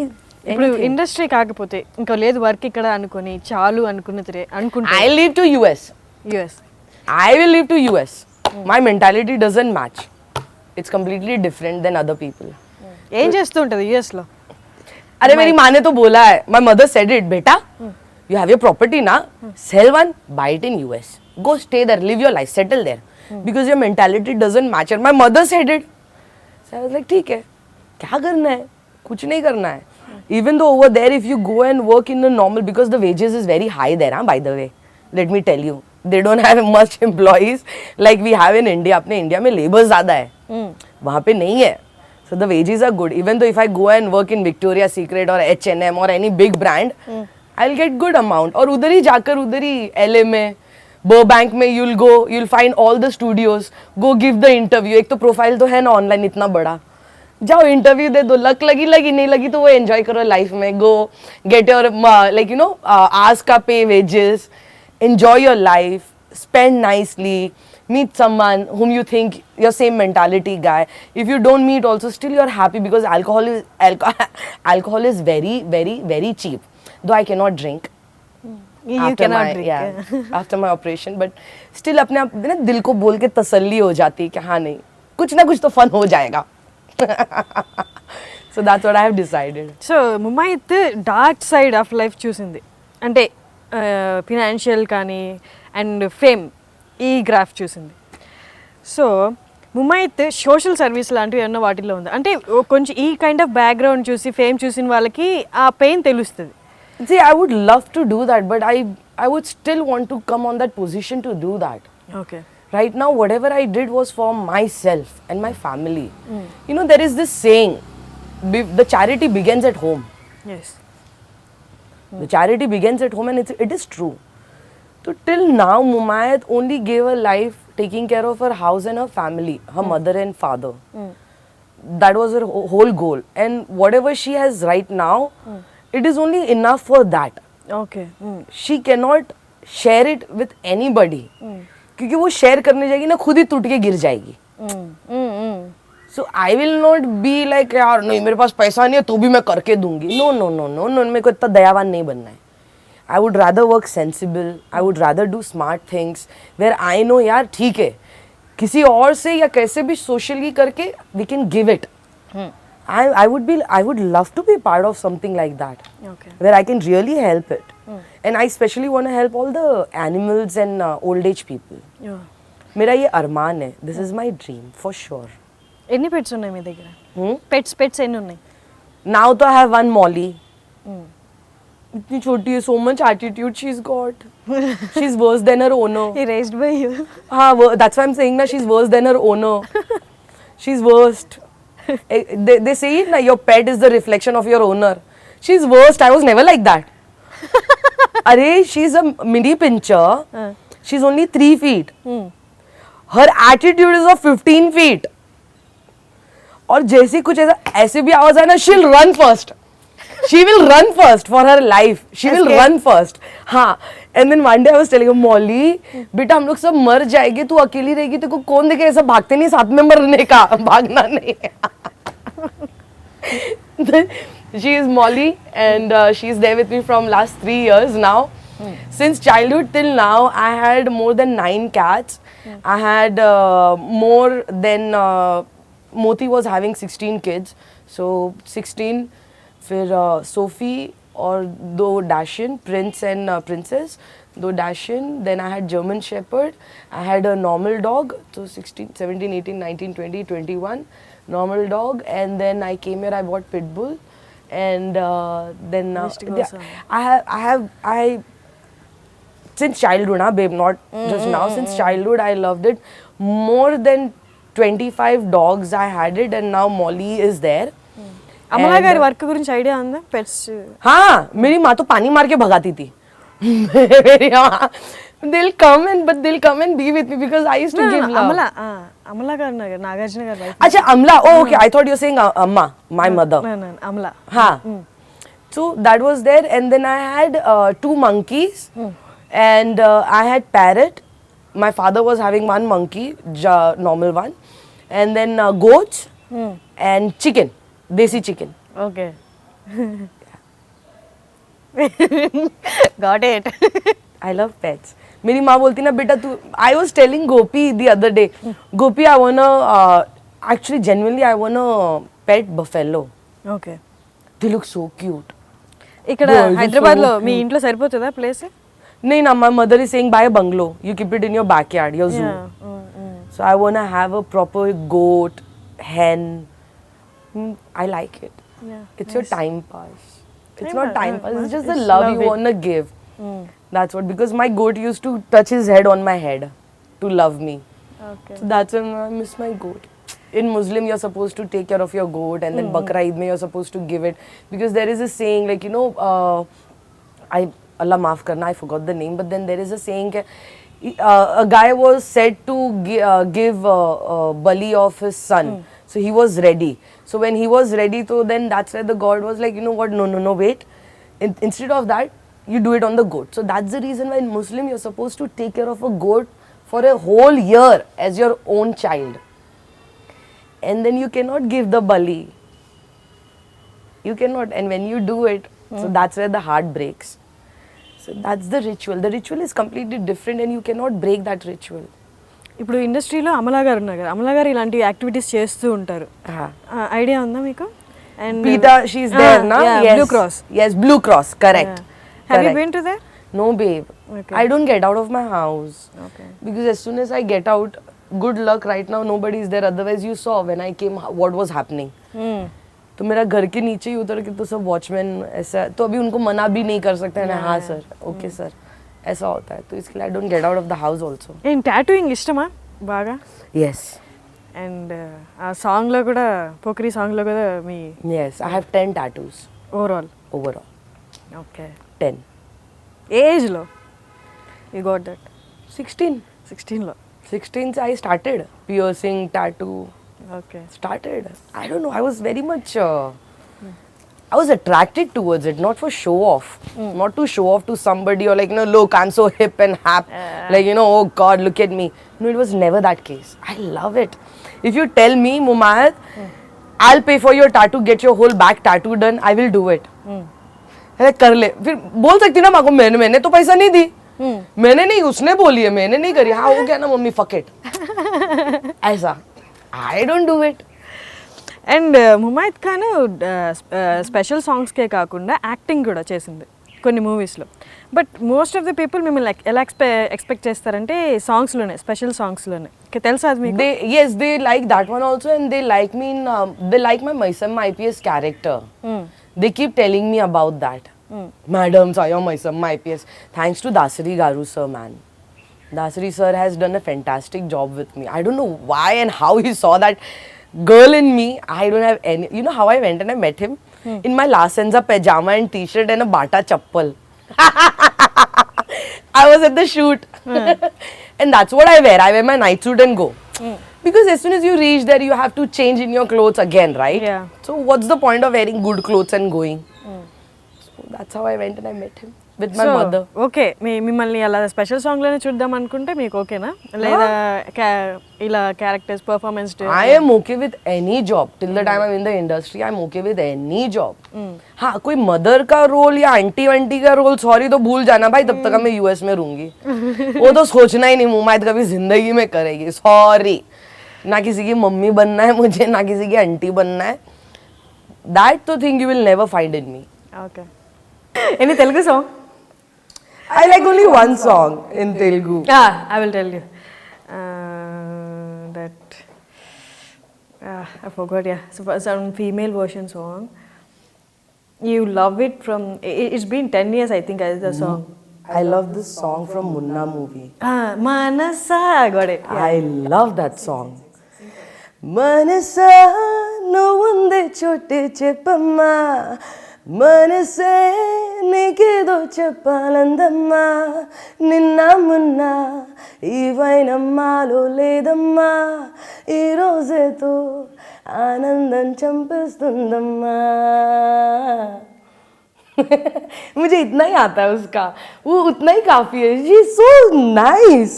ఇప్పుడు ఇండస్ట్రీ కాకపోతే ఇంకా లేదు వర్క్ ఇక్కడ అనుకొని చాలు అనుకుంటే I live to US. US. I will live to US. My mentality doesn't match. It's completely different than other people. ఏం చేస్తూ ఉంటుంది యుఎస్లో? अरे मेरी माँ ने तो बोला है. My mother said it. बेटा, you have your property ना. Sell one, buy it in US. Go stay there, live your life, settle there. Because your mentality doesn't match. And my mother said it. So I was like, ठीक है. क्या करना है? कुछ नहीं करना है. Even though over there, if you go and work in a normal, because the wages is very high there, by the way. Let me tell you. They don't have much employees like we have in India. अपने India में labour ज़्यादा है. वहाँ पे नहीं है. So the wages are good. Even though if I go and work in Victoria's Secret or H&M or any big brand, I'll get good amount. और उधर ही जाकर उधर ही LA में Burbank में you'll find all the studios. Go give the interview. एक तो profile तो है ना ऑनलाइन इतना बड़ा. जाओ इंटरव्यू दे दो. लक लगी नहीं लगी तो वो एंजॉय करो लाइफ में. गो get your like you know ask का पे wages. Enjoy your life. Spend nicely. meet someone whom you think your same mentality guy. If you don't meet also still you're happy because alcohol is very very very cheap. Though I cannot drink. You cannot drink. Yeah, after my operation, but still अपने आप ना दिल को बोल के तसल्ली हो जाती है कि हाँ नहीं कुछ ना कुछ तो फन हो जाएगा. So that's what I have decided. So Mumaith dark side of life చూసింది అంటే ఫినాన్షియల్ కానీ అండ్ ఫేమ్ ఈ గ్రాఫ్ చూసింది. సో ముమైత్ సోషల్ సర్వీస్ లాంటివి ఏమన్నా వాటిల్లో ఉంది అంటే కొంచెం ఈ కైండ్ ఆఫ్ బ్యాక్గ్రౌండ్ చూసి ఫేమ్ చూసిన వాళ్ళకి ఆ పెయిన్ తెలుస్తుంది. See, I would love to do that, but I would still want to come on that position to do that. Okay. Right now, whatever I did was for myself and my family. You know, there is this saying, the charity begins at home. Yes. The charity begins at home and it is true. So till now, Mumayat only gave her life taking care of her house and her family, her mother and father. That was her whole goal. And whatever she has right now, it is only enough for that. Okay. She cannot share it with anybody. क्योंकि वो share करने जाएगी ना खुद ही टूट के गिर जाएगी. So I will not be like यार नहीं मेरे पास पैसा नहीं है तो भी मैं करके दूंगी. No, मेरे को इतना दयावान नहीं बनना है. I would rather work sensible. I would rather do smart things where I know यार ठीक है किसी और से या कैसे भी socially करके we can give it. I would love to be part of something like that. Okay. Where I can really help it. And I especially want to help all the animals and old age people. मेरा ये अरमान है. This is my dream for sure. ఎన్ని pets ఉన్నాయి మీ దగ్గర? Hmm? Pets ఎన్ని ఉన్నాయి? Now to I have one Molly. इतनी छोटी है, so much attitude she's got. She's worse than her owner. He raised by you. That's why I'm saying na, she's worse than her owner. She's worst. They say it na, your pet is the reflection of your owner. She's worst. I was never like that. Arey, she's a mini pincher. She's only 3 feet. Her attitude is of 15 feet. और जैसे कुछ ऐसे भी आवाज आए ना, she'll run first. She will run first for her life. She will run first. हाँ. And then one day I was telling her, Molly, बेटा हम लोग सब मर जाएंगे, तू अकेली रहेगी, तेरे को कौन देखे, ऐसा भागते नहीं, साथ में मरने का, भागना नहीं. She is Molly, and she is there with me from last 3 years now. Since childhood till now, I had more than 9 cats. I had more than Moti was having 16 kids. So 16. फिर Sophie और 2 Dashin, Prince and Princess, 2 Dashin. Then I had German Shepherd. I had a normal dog. So 16, 17, 18, 19, 20, 21. Normal dog. And then I came here, I bought Pitbull. And then I since childhood, babe, not just now. Since childhood, I loved it. More than 25 dogs I had it, and now Molly is there. Amala గారి work గురించి idea ఉందా? Pets. हाँ, मेरी माँ तो पानी मार के भगाती थी. मेरी माँ, they'll come and be with me because I used to give love. Amala గారు నాగార్జున గారి వైఫ్. अच्छा, Amla. Oh, okay. I thought you were saying Amma, my mother. No, Amala. हाँ. So that was there, and then I had 2 monkeys, and I had parrot. My father was having 1 monkey, normal one, and then goats and chicken. Desi chicken. Okay. Got it. I love pets. मेरी माँ बोलती ना, बेटा तू, I was telling Gopi the other day, Gopi, I wanna, actually genuinely I wanna pet buffalo. Okay. They look so cute. ఇక్కడ హైదరాబాద్ లో మీ ఇంట్లో సరిపోతుందా ప్లేస్? नहीं ना, my mother is saying buy a bungalow. You keep it in your backyard, your zoo. So I wanna have a proper goat, hen. I like it. Yeah, it's your time pass. It's Time not pass, time pass. It's just the it's love love you it. wanna give. That's what. Because my goat used to touch his head on my head to love me. Okay. So that's why I miss my goat. In Muslim, you're supposed to take care of your goat, and then Bakra Eid, you're supposed to give it, because there is a saying, like, you know, Allah maaf karna, I forgot the name, but then there is a saying. A guy was said to give bali of his son. So he was ready. So when he was ready, so then that's where the God was like, you know what, no, wait. Instead of that, you do it on the goat. So that's the reason why in Muslim you're supposed to take care of a goat for a whole year as your own child. And then you cannot give the bali. You cannot. And when you do it, so that's where the heart breaks. So that's the ritual. The ritual is completely different, and you cannot break that ritual. ఇప్పుడు ఇండస్ట్రీలో అమలా గారు ఉన్నారు కదా, అమలా గారు ఇలాంటి activities చేస్తూ ఉంటారు. Idea ఉందా మీకు? And Peeta, she's there, na? Yes. Blue Cross. Yes, Blue Cross, correct. Have you been to there? No, babe. Okay. I don't get out of my house. Okay. Because as soon as I get out, good luck, right now nobody is there. Otherwise, you saw when I came what was happening. तो मेरा घर के नीचे ही उतर के तो सब watchman ऐसा, तो अभी उनको मना भी नहीं कर सकते हैं. हाँ सर, ओके सर, ऐसा होता है. तो इसके लिए I don't get out of the house also. ఏం టాటూయింగ్ ఇష్టమా బాగా? Yes. అండ్ ఆ సాంగ్లో కూడా, పోకరి సాంగ్లో కూడా మీ Yes, I have 10 tattoos overall. overall. Okay. 10. ఏ ఏజ్లో you got that? 16. 16లో. 16 I started piercing, tattoo. Okay. Started. I don't know. I was very much. I was attracted towards it, not for show off, not to show off to somebody or like, you know, look, I'm so hip and hap, like, you know, oh God, look at me. No, it was never that case. I love it. If you tell me, Mumayat, I'll pay for your tattoo, get your whole back tattoo done, I will do it. अरे कर ले. फिर बोल सकती ना माँ को, मैंने तो पैसा नहीं दी, मैंने नहीं, उसने बोली है, मैंने नहीं करी. हाँ हो गया ना मम्मी, fuck it. ऐसा. I don't do it. And Mumaith Khan special సాంగ్స్కే కాకుండా యాక్టింగ్ కూడా చేసింది కొన్ని మూవీస్లో. But most of the people మిమ్మల్ని ఎలా ఎక్స్పెక్ట్ చేస్తారంటే సాంగ్స్లోనే, స్పెషల్ సాంగ్స్లోనే. తెలుసా అది మీకు? Yes, they like that one also, and they like me in, they like my Maisam IPS character. They keep telling me about that. Madam, Saya Maisam, IPS. Thanks to Dasari Garu sir, man. Dasari sir has done a fantastic job with me. I don't know why and how he saw that girl in me. I don't have any. You know how I went and I met him? In my La Senza pajama and t-shirt and a Bata chappal. I was at the shoot. And that's what I wear. I wear my night suit and go. Because as soon as you reach there, you have to change in your clothes again, right? Yeah. So what's the point of wearing good clothes and going? So that's how I went and I met him with my mother. Okay మిమ్మల్ని అలా special సాంగ్లోనే చూద్దాం అనుకుంటే మీకు ఓకేనా లేదా ఇలా characters performance I am okay with any job. Till the time I'm in the industry, I'm okay with any job. हाँ कोई मदर का रोल या आंटी वंटी का रोल सॉरी तो भूल जाना भाई, तब तक मैं यूएस में रहूंगी. वो तो सोचना ही नहीं मुमायत कभी जिंदगी में करेगी. सॉरी, ना किसी की मम्मी बनना है मुझे, ना किसी की आंटी बनना है. That तो thing you will never find in me. Okay any Telugu song I like only one song in Telugu. I will tell you that I forgot, yeah, some female version song. You love it from it's been 10 years I think as the song. I love this song from Munna movie. Manasa, got it. I love that song. Manasa no unde chote cheppamma, మనసే నీకేదో చెప్పాలందమ్మా, నిన్న మొన్న ఈవైనమ్మాలో లేదమ్మా, ఈ రోజేతో ఆనందం చంపేస్తుందమ్మా. मुझे इतना ही आता है उसका, वो उतना ही काफी है. She is so nice.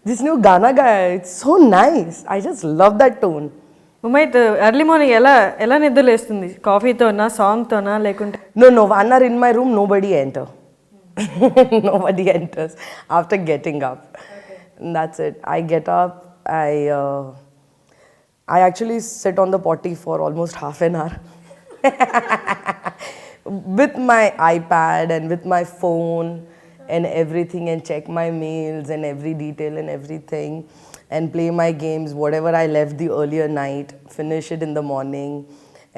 जिसने वो गाना गाया है, it's so nice. I just love that tone. Mumaith early morning ఎలా నిద్ర లేస్తుంది? కాఫీతోనా సాంగ్తోనా లేకుంటే? No, one hour in my room, nobody enter. Nobody enters after getting up. And that's it. I get up, I actually sit on the potty for almost half an hour. With my iPad and with my phone and everything, and check my mails and every detail and everything, and play my games, whatever I left the earlier night, finish it in the morning.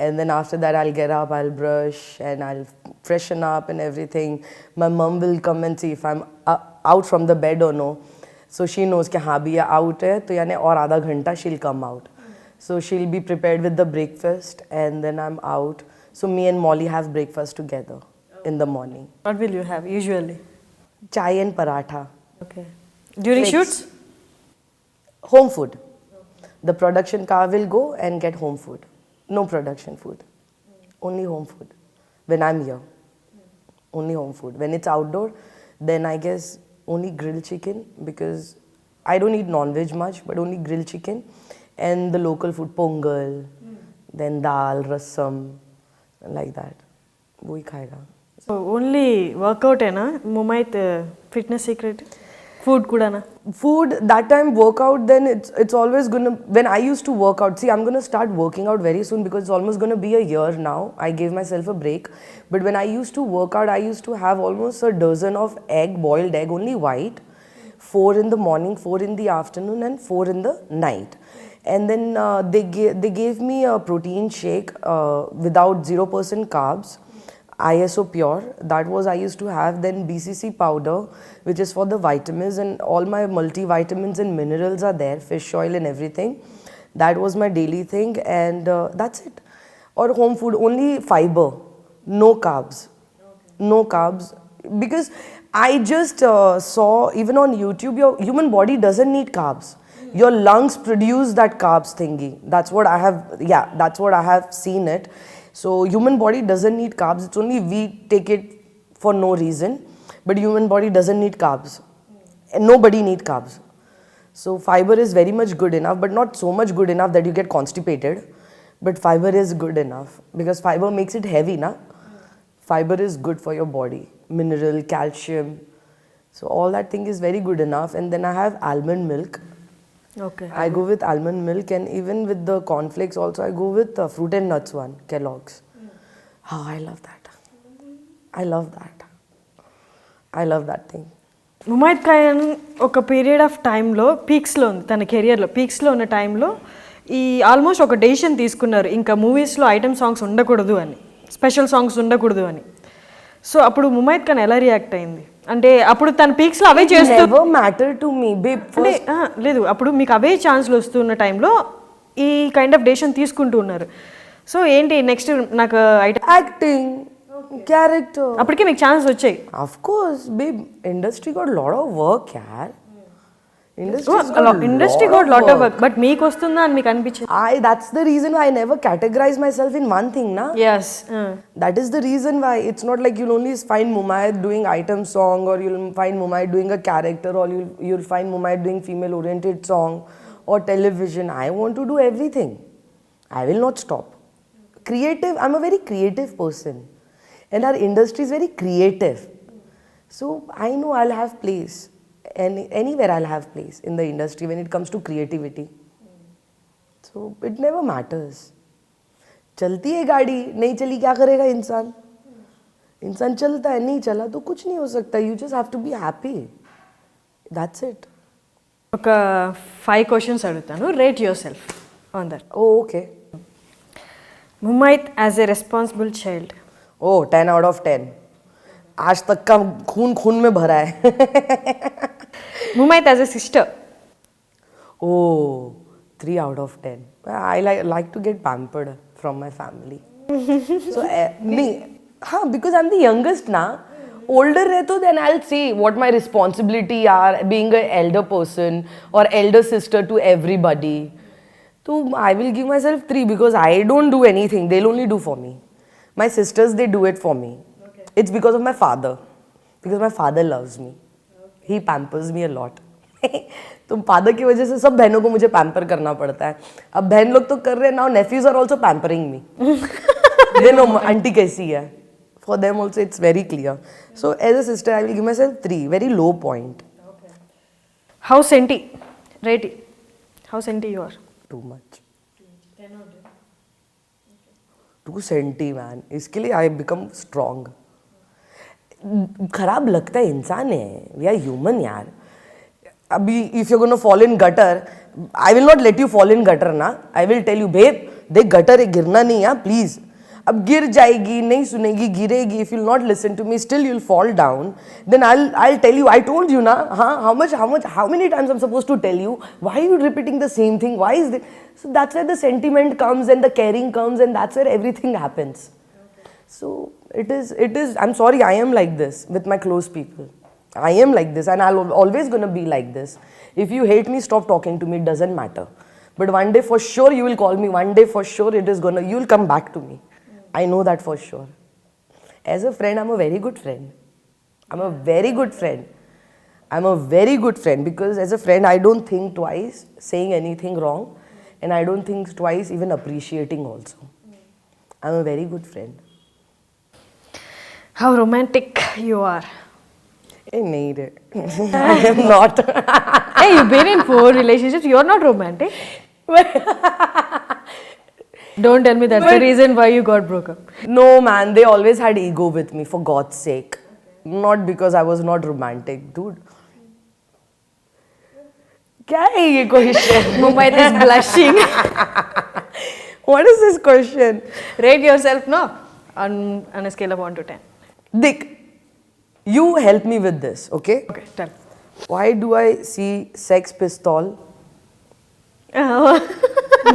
And then after that I'll get up, I'll brush and I'll freshen up and everything. My mom will come and see if I'm out from the bed or no. So she knows कि हाँ भी ये out है, तो यानी और आधा घंटा she'll come out. So she'll be prepared with the breakfast and then I'm out. So me and Molly have breakfast together in the morning. What will you have usually? Chai and paratha. Okay. During Fix. shoots? Home food. The production car will go and get home food. No production food. Only home food. When I'm here. Only home food. When it's outdoor, then I guess only grilled chicken, because I don't eat non-veg much, but only grilled chicken. And the local food, pongal, then dal, rasam, like that. वो ही खाएगा. So only workout ఏనా Mumaith fitness secret? Food కూడానా? Food, that time workout, then it's always gonna, when I used to work out, see I'm gonna start working out very soon because it's almost gonna be a year now. I gave myself a break. But when I used to work out, I used to have almost a dozen of boiled egg, only white, 4 in the morning, 4 in the afternoon and 4 in the night. And then they gave me a protein shake without 0% carbs, ISO pure. That was I used to have. Then BCC powder, which is for the vitamins, and all my multivitamins and minerals are there, fish oil and everything. That was my daily thing, and that's it. Or home food, only fiber, no carbs. No carbs, because I just saw even on YouTube, your human body doesn't need carbs. Your lungs produce that carbs thingy. That's what I have seen it. So human body doesn't need carbs. It's only we take it for no reason. But human body doesn't need carbs. And nobody needs carbs. So fiber is very much good enough, but not so much good enough that you get constipated. But fiber is good enough because fiber makes it heavy, na? Fiber is good for your body. Mineral, calcium. So all that thing is very good enough. And then I have almond milk. Okay. I go with almond milk, and even with the cornflakes also I go with fruit and nuts one, Kellogg's. Oh, I love that. I love that. I love that thing. Mumaith Khan ఒక period of టైంలో పీక్స్లో ఉంది, తన కెరియర్లో పీక్స్లో ఉన్న టైంలో ఈ almost ఒక decision తీసుకున్నారు, ఇంకా మూవీస్లో ఐటమ్ సాంగ్స్ ఉండకూడదు అని, స్పెషల్ సాంగ్స్ ఉండకూడదు అని. సో అప్పుడు ముమైత్ ఖాన్ ఎలా రియాక్ట్ అయింది? అంటే అప్పుడు తన పీక్స్లో అవే చేస్తూ never mattered to me, babe. అంటే లేదు, అప్పుడు మీకు అవే ఛాన్స్లు వస్తున్న టైంలో ఈ కైండ్ ఆఫ్ డెసిషన్ తీసుకుంటూ ఉన్నారు. సో ఏంటి నెక్స్ట్ నాకు Acting, character. అప్పటికే మీకు ఛాన్స్ వచ్చాయి. Of course, babe. Industry got a lot of work, yaar. Industry goat lot of work, but మీకు వస్తుందా అని మీకు అనిపించింది? That's the reason why I never categorize myself in one thing, na. Yes. That is the reason why it's not like you'll only find Mumayat doing item song, or you'll find Mumayat doing a character, or you'll find Mumayat doing female oriented song or television. I want to do everything. I will not stop. Creative, I'm a very creative person, and our industry is very creative. So I know I'll have place, and anywhere I'll have place in the industry when it comes to creativity. So it never matters. चलती है गाड़ी, नहीं चली क्या करेगा इंसान? इंसान चलता है, नहीं चला तो कुछ नहीं हो सकता. You just have to be happy. That's it. ఒక 5 క్వశ్చన్స్ అడుగుతాను, rate your self on that. Oh, okay. Mumaith as a responsible child. Oh, 10 out of 10. आज तक का खून में भरा है. Mumaith as a sister. Oh, 3 out of 10. I like to get pampered from my family. So me, because I'm the youngest na. Older rehto, then I'll say what my responsibility are being an elder person or elder sister to everybody. So I will give myself 3 because I don't do anything. They'll only do for me. My sisters, they do it for me. Okay. It's because of my father. Because my father loves me. He pampers me a lot. तो father की वजह से सब बहनों को मुझे pamper करना पड़ता है. अब बहन लोग तो कर रहे हैं, now nephews are also pampering me. They know aunty कैसी है. For them also it's very clear. So as a sister I will give myself 3, very low point. How senti rate, how senti you are? Too much. 2 man. इसके लिए I become strong. खराब लगता है, इंसान है, we are human यार. अभी if you're going to fall in gutter, I will not let you fall in gutter ना. I will tell you, babe, देख gutter है, गिरना नहीं है, please. अब गिर जाएगी, नहीं सुनेगी, गिरेगी. If you'll not listen to me, still you'll fall down. Then I'll tell you, I told you na. How many times I'm supposed to tell you? Why are you repeating the same thing? Why is this? So that's where the sentiment comes and the caring comes, and that's where everything happens. So it is. I'm sorry, I am like this with my close people. I am like this, and I'll always gonna be like this. If you hate me, stop talking to me. It doesn't matter. But one day for sure you will call me. One day for sure you'll come back to me. I know that for sure. As a friend, I'm a very good friend. I'm a very good friend because as a friend, I don't think twice saying anything wrong, and I don't think twice even appreciating also. I'm a very good friend. How romantic you are? नहीं रे. I am not. Hey, you've been in 4 relationships. You're not romantic. Don't tell me that's the reason why you got broke up. No man, they always had ego with me, for God's sake. Not because I was not romantic, dude. क्या है ये question? Mumayt is blushing. What is this question? Rate yourself no on a scale of 1 to 10. Dick, you help me with this, okay? Okay, tell. Why do I see Sex Pistol?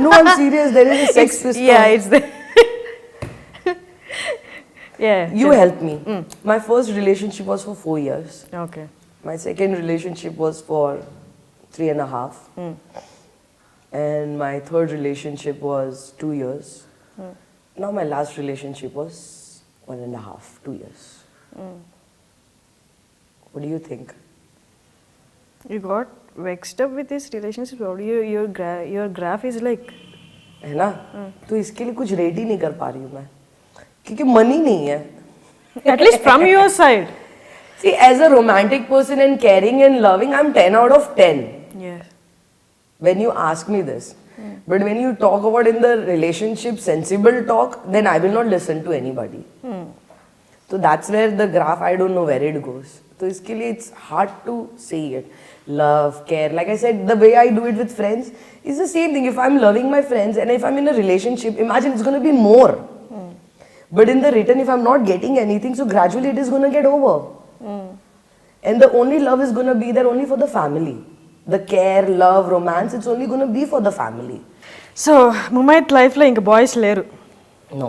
No, I'm serious. There is a Sex Pistol. Yeah, it's there. Yeah. You help me. My first relationship was for 4 years. Okay. My second relationship was for 3.5. And my third relationship was 2 years. Now my last relationship was 1.5, 2 years. What do you think? You got vexed up with this relationship. How do your graph is like? है ना? तो इसके लिए कुछ rate ही नहीं कर पा रही हूँ मैं, क्योंकि मनी नहीं है. At least from your side. See, as a romantic person and caring and loving, I'm 10 out of 10. Yes. When you ask me this. But when you talk about in the relationship sensible talk, then I will not listen to anybody. So that's where the graph, I don't know where it goes. So iske liye it's hard to say it. Love, care, like I said, the way I do it with friends is the same thing. If I'm loving my friends and if I'm in a relationship, imagine it's going to be more. But in the written, if I'm not getting anything, so gradually it is gonna get over. And the only love is gonna be there only for the family. The care, love, romance, it's only gonna be for the family. So Mumaith లైఫ్లో ఇంకా boys లేరు. No.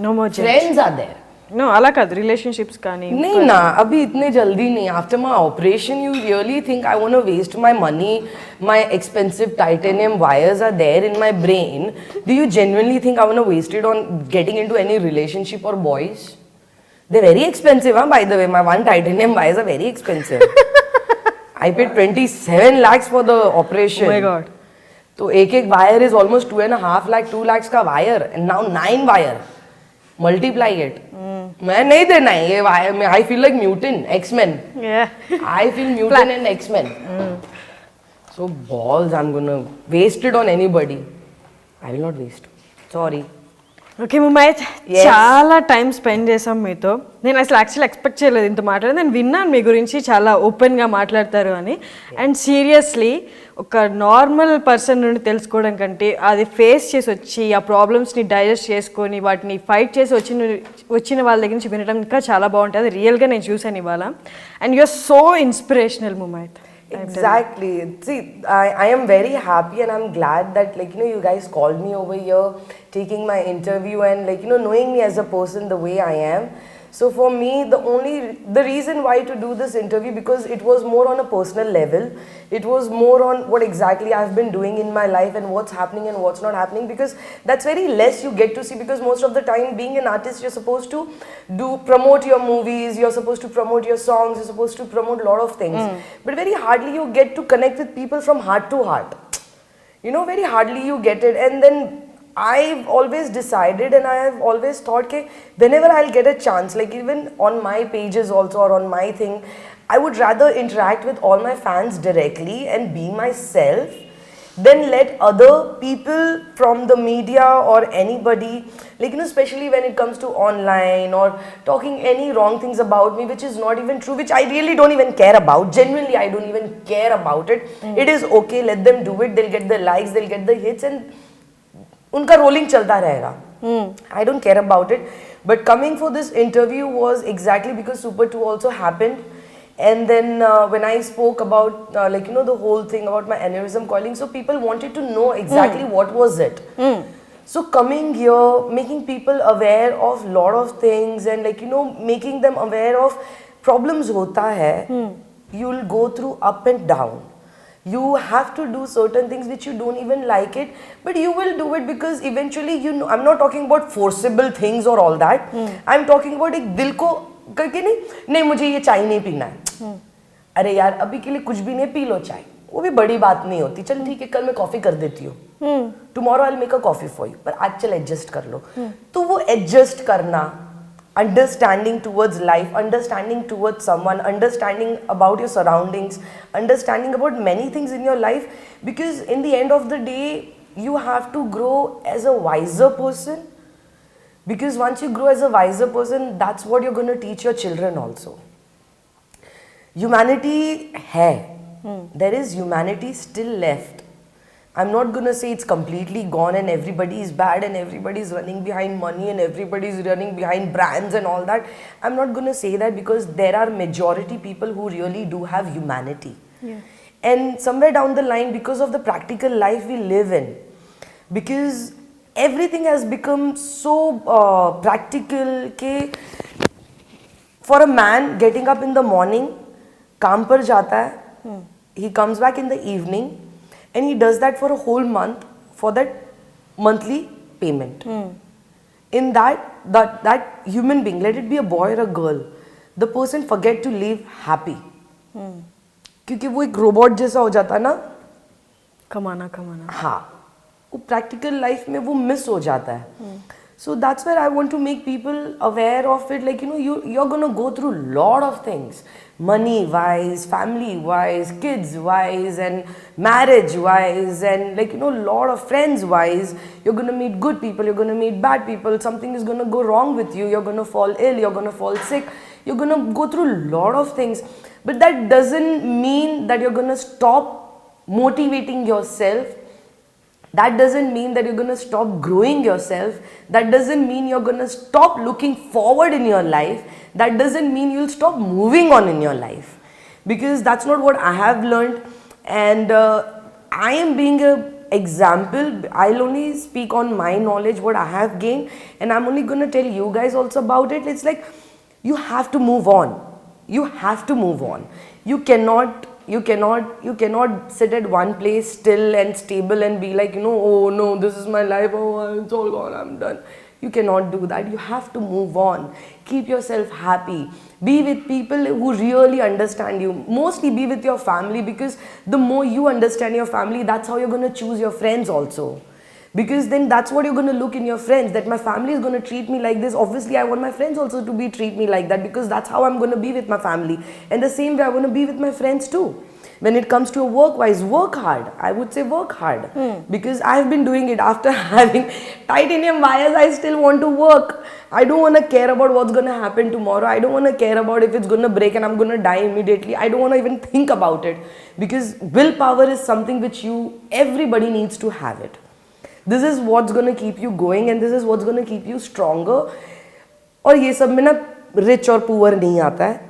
No more Friends are there. No అలా కాదు, relationships కానీ. नहीं ना, अभी इतने जल्दी नहीं. After my operation, you really think I want to waste my money? My expensive titanium wires are there in my brain. Do you genuinely think I want to waste it on getting into any relationship or boys? They're very expensive, huh? By the way, my one titanium wires are very expensive. I paid 27 lakhs for the operation. Oh my God. तो एक wire is almost 2.5 lakh, 2 lakhs का wire, and now 9 wire. Multiply it. मैं नहीं देना है ये wire में. I feel like mutant, X-Men. I feel mutant and X-Men. So balls, I'm gonna waste it on anybody. I will not waste. Sorry. Okay Mumaith, Yes. చాలా time spend చేసాం మీతో. నేను అసలు యాక్చువల్లీ ఎక్స్పెక్ట్ చేయలేదు ఇంత మాట్లాడేది. నేను విన్నాను మీ గురించి చాలా ఓపెన్గా మాట్లాడతారు అని. అండ్ సీరియస్లీ ఒక నార్మల్ పర్సన్ నుండి తెలుసుకోవడం కంటే అది ఫేస్ చేసి వచ్చి ఆ ప్రాబ్లమ్స్ని డైజెస్ట్ చేసుకొని వాటిని ఫైట్ చేసి వచ్చిన వాళ్ళ దగ్గర నుంచి వినడం ఇంకా చాలా బాగుంటుంది. అది రియల్గా నేను చూసాను ఇవాళ. And you're so inspirational Mumaith. Exactly. See, I am very happy and I'm glad that, like, you know, you guys called me over here, taking my interview and, like, you know, knowing me as a person the way I am. So for me, the reason why to do this interview, because it was more on a personal level. It was more on what exactly I've been doing in my life and what's happening and what's not happening, because that's very less you get to see, because most of the time being an artist, you're supposed to promote your movies, you're supposed to promote your songs, you're supposed to promote a lot of things. But very hardly you get to connect with people from heart to heart. You know, very hardly you get it. And then I've always decided and I have always thought that whenever I'll get a chance, like even on my pages also or on my thing, I would rather interact with all my fans directly and be myself than let other people from the media or anybody, like, you know, especially when it comes to online or talking any wrong things about me, which is not even true, which I really don't even care about. Genuinely, I don't even care about it. It is okay, let them do it. They'll get the likes, they'll get the hits, and उनका rolling चलता रहेगा. I don't care about it. But coming for this interview was exactly because Super 2 also happened. And then when I spoke about, like, you know, the whole thing about my aneurysm coiling, so people wanted to know exactly what was it. So coming here, making people aware of lot of things and, like, you know, making them aware of problems hota hai. You'll go through up and down. You have to do certain things which you don't even like it, but you will do it because eventually, you know, I'm not talking about forcible things or all that. I'm talking about एक दिल को करके नहीं मुझे ये चाय नहीं पीना है. अरे यार अभी के लिए कुछ भी नहीं, पी लो चाय, वो भी बड़ी बात नहीं होती. चल ठीक है, कल मैं कॉफी कर देती हूँ. Tomorrow I'll make a coffee for you. पर आज चल एडजस्ट कर लो. तो वो एडजस्ट करना, understanding towards life, understanding towards someone, understanding about your surroundings, understanding about many things in your life, because in the end of the day you have to grow as a wiser person, because once you grow as a wiser person, that's what you're going to teach your children also. Humanity hai, there is humanity still left. I'm not going to say it's completely gone and everybody is bad and everybody is running behind money and everybody is running behind brands and all that. I'm not going to say that, because there are majority people who really do have humanity. And somewhere down the line, because of the practical life we live in, because everything has become so practical ke for a man getting up in the morning, काम पर जाता है, he comes back in the evening, and he does that for a whole month for that monthly payment. In that human being, let it be a boy or a girl, the person forget to live happy. क्योंकि वो एक robot जैसा हो जाता ना, कमाना. हाँ, वो प्रैक्टिकल लाइफ में वो मिस हो जाता है. So that's where I want to make people aware of it. Like, you know, you're going to go through lot of things, money wise, family wise, kids wise, and marriage wise, and, like, you know, lot of friends wise. You're going to meet good people, you're going to meet bad people, something is going to go wrong with you, you're going to fall ill, you're going to fall sick, you're going to go through lot of things. But that doesn't mean that you're going to stop motivating yourself That doesn't mean that you're going to stop growing yourself. That doesn't mean you're going to stop looking forward in your life. That doesn't mean you'll stop moving on in your life. Because that's not what I have learned. And I am being a example. I'll only speak on my knowledge, what I have gained, and I'm only going to tell you guys also about it. It's like you have to move on. You have to move on. You cannot sit at one place still and stable and be like, oh no, this is my life, oh it's all gone, I'm done. You cannot do that. You have to move on. Keep yourself happy. Be with people who really understand you. Mostly be with your family, because the more you understand your family, that's how you're going to choose your friends also. Because then that's what you're going to look in your friends, that my family is going to treat me like this. Obviously, I want my friends also to treat me like that, because that's how I'm going to be with my family. And the same way I want to be with my friends too. When it comes to work-wise, work hard. I would say work hard. Because I've been doing it after having titanium wires. I still want to work. I don't want to care about what's going to happen tomorrow. I don't want to care about if it's going to break and I'm going to die immediately. I don't want to even think about it. Because willpower is something which everybody needs to have it. This is what's going to keep you going, and this is what's going to keep you stronger. और ये सब में ना rich और poor नहीं आता है.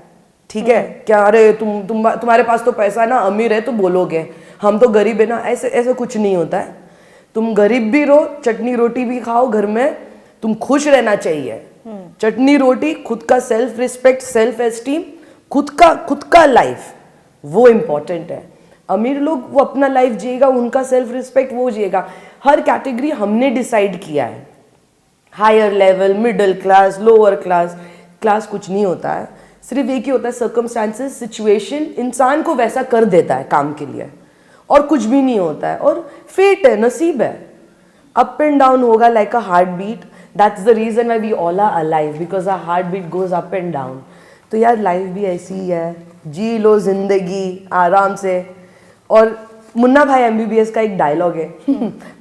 ठीक है क्या, अरे तुम्हारे पास तो पैसा है ना, अमीर है तो बोलोगे, हम तो गरीब है ना, ऐसे कुछ नहीं होता है. तुम गरीब भी रहो, चटनी रोटी भी खाओ घर में, तुम खुश रहना चाहिए. चटनी रोटी, खुद का सेल्फ रिस्पेक्ट, सेल्फ एस्टीम, खुद का लाइफ, वो इम्पोर्टेंट है. अमीर लोग वो अपना लाइफ जिएगा, उनका सेल्फ रिस्पेक्ट वो जिएगा. हर कैटेगरी हमने डिसाइड किया है. Higher level, middle class, lower class कुछ नहीं होता है. सिर्फ एक ही होता है, सर्कमस्टांसेस, सिचुएशन इंसान को वैसा कर देता है काम के लिए, और कुछ भी नहीं होता है. और फेट है, नसीब है. अप एंड डाउन होगा like a heart beat. That's the reason why we all are alive, because our heart beat goes up and down. तो यार लाइफ भी ऐसी ही है, जी लो जिंदगी आराम से. और मुन्ना भाई MBBS का एक डायलॉग है,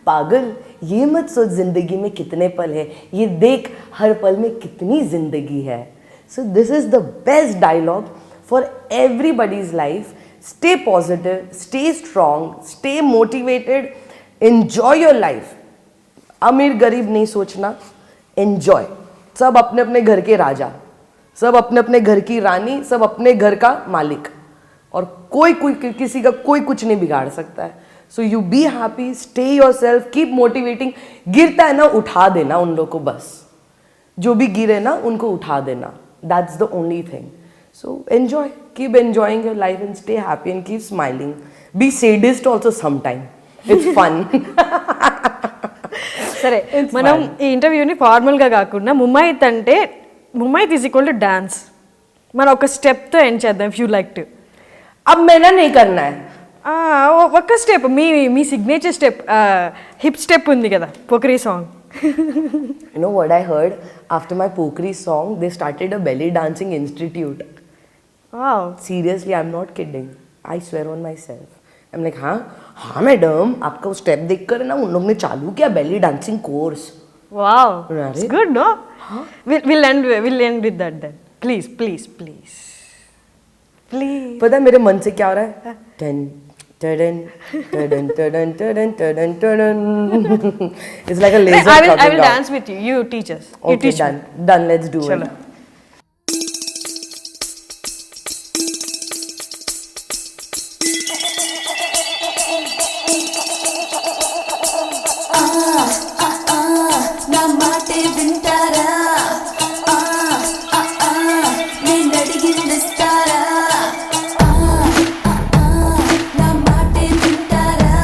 पागल ये मत सोच जिंदगी में कितने पल है, ये देख हर पल में कितनी जिंदगी है. So this is the best dialogue for everybody's life. Stay positive, stay strong, stay motivated, enjoy your life. अमीर गरीब नहीं सोचना, enjoy. सब अपने अपने घर के राजा, सब अपने अपने घर की रानी, सब अपने घर का मालिक, और कोई किसी का कोई कुछ नहीं बिगाड़ सकता है. So you be happy, stay yourself, keep motivating. गिरता है ना, उठा देना उन लोगों को, बस जो भी गिरे ना उनको उठा देना. That's the only thing. So enjoy, keep enjoying your life and stay happy and keep smiling. Be sadist also sometime. It's fun. సరే, మనం ఈ ఇంటర్వ్యూని ఫార్మల్గా కాకుండా ముమ్మైత్ అంటే ముమ్మైత్ ఈజ్ ఈక్వల్ టు డాన్స్. మనం ఒక స్టెప్తో ఎండ్ చేద్దాం, ఇఫ్ యూ లైక్ టు. अब मैंने नहीं करना है. ఒక్క స్టెప్, మీ సిగ్నేచర్ స్టెప్, హిప్ స్టెప్ ఉంది కదా పొకరీ song. You know what I heard? After my Pokri song, they started a belly dancing institute. Wow. Seriously, I'm not kidding. I swear on myself. I'm like, हाँ madam, आपका वो step देखकर ना उन लोग ने चालू किया बेली डांसिंग कोर्स. Wow. अरे. It's good, no? We'll end with that then. Please. पता है मेरे मन से क्या हो रहा है? Ton टडन टडन टडन टडन टडन टडन. It's like a laser. I will dance with you. You teach us. You Okay, teach me. done. Let's do Chalo. it. నా మాటే వింటారా, నేను అడిగిందిస్తారా, నా మాటే వింటారా.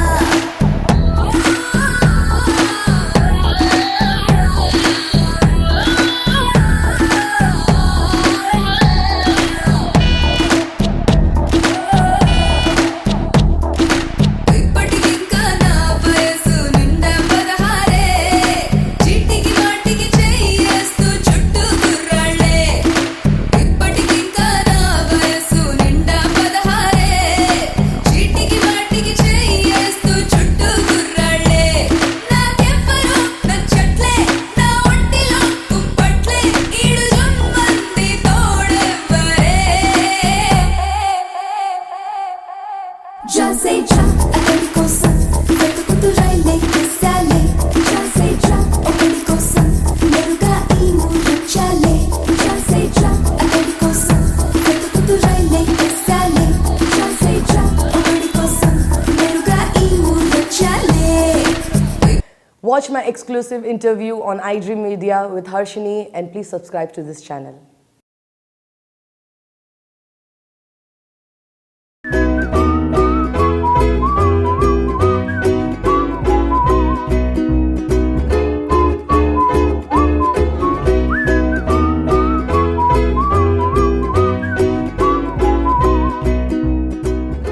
watch my exclusive interview on iDream Media with Harshini, and please subscribe to this channel.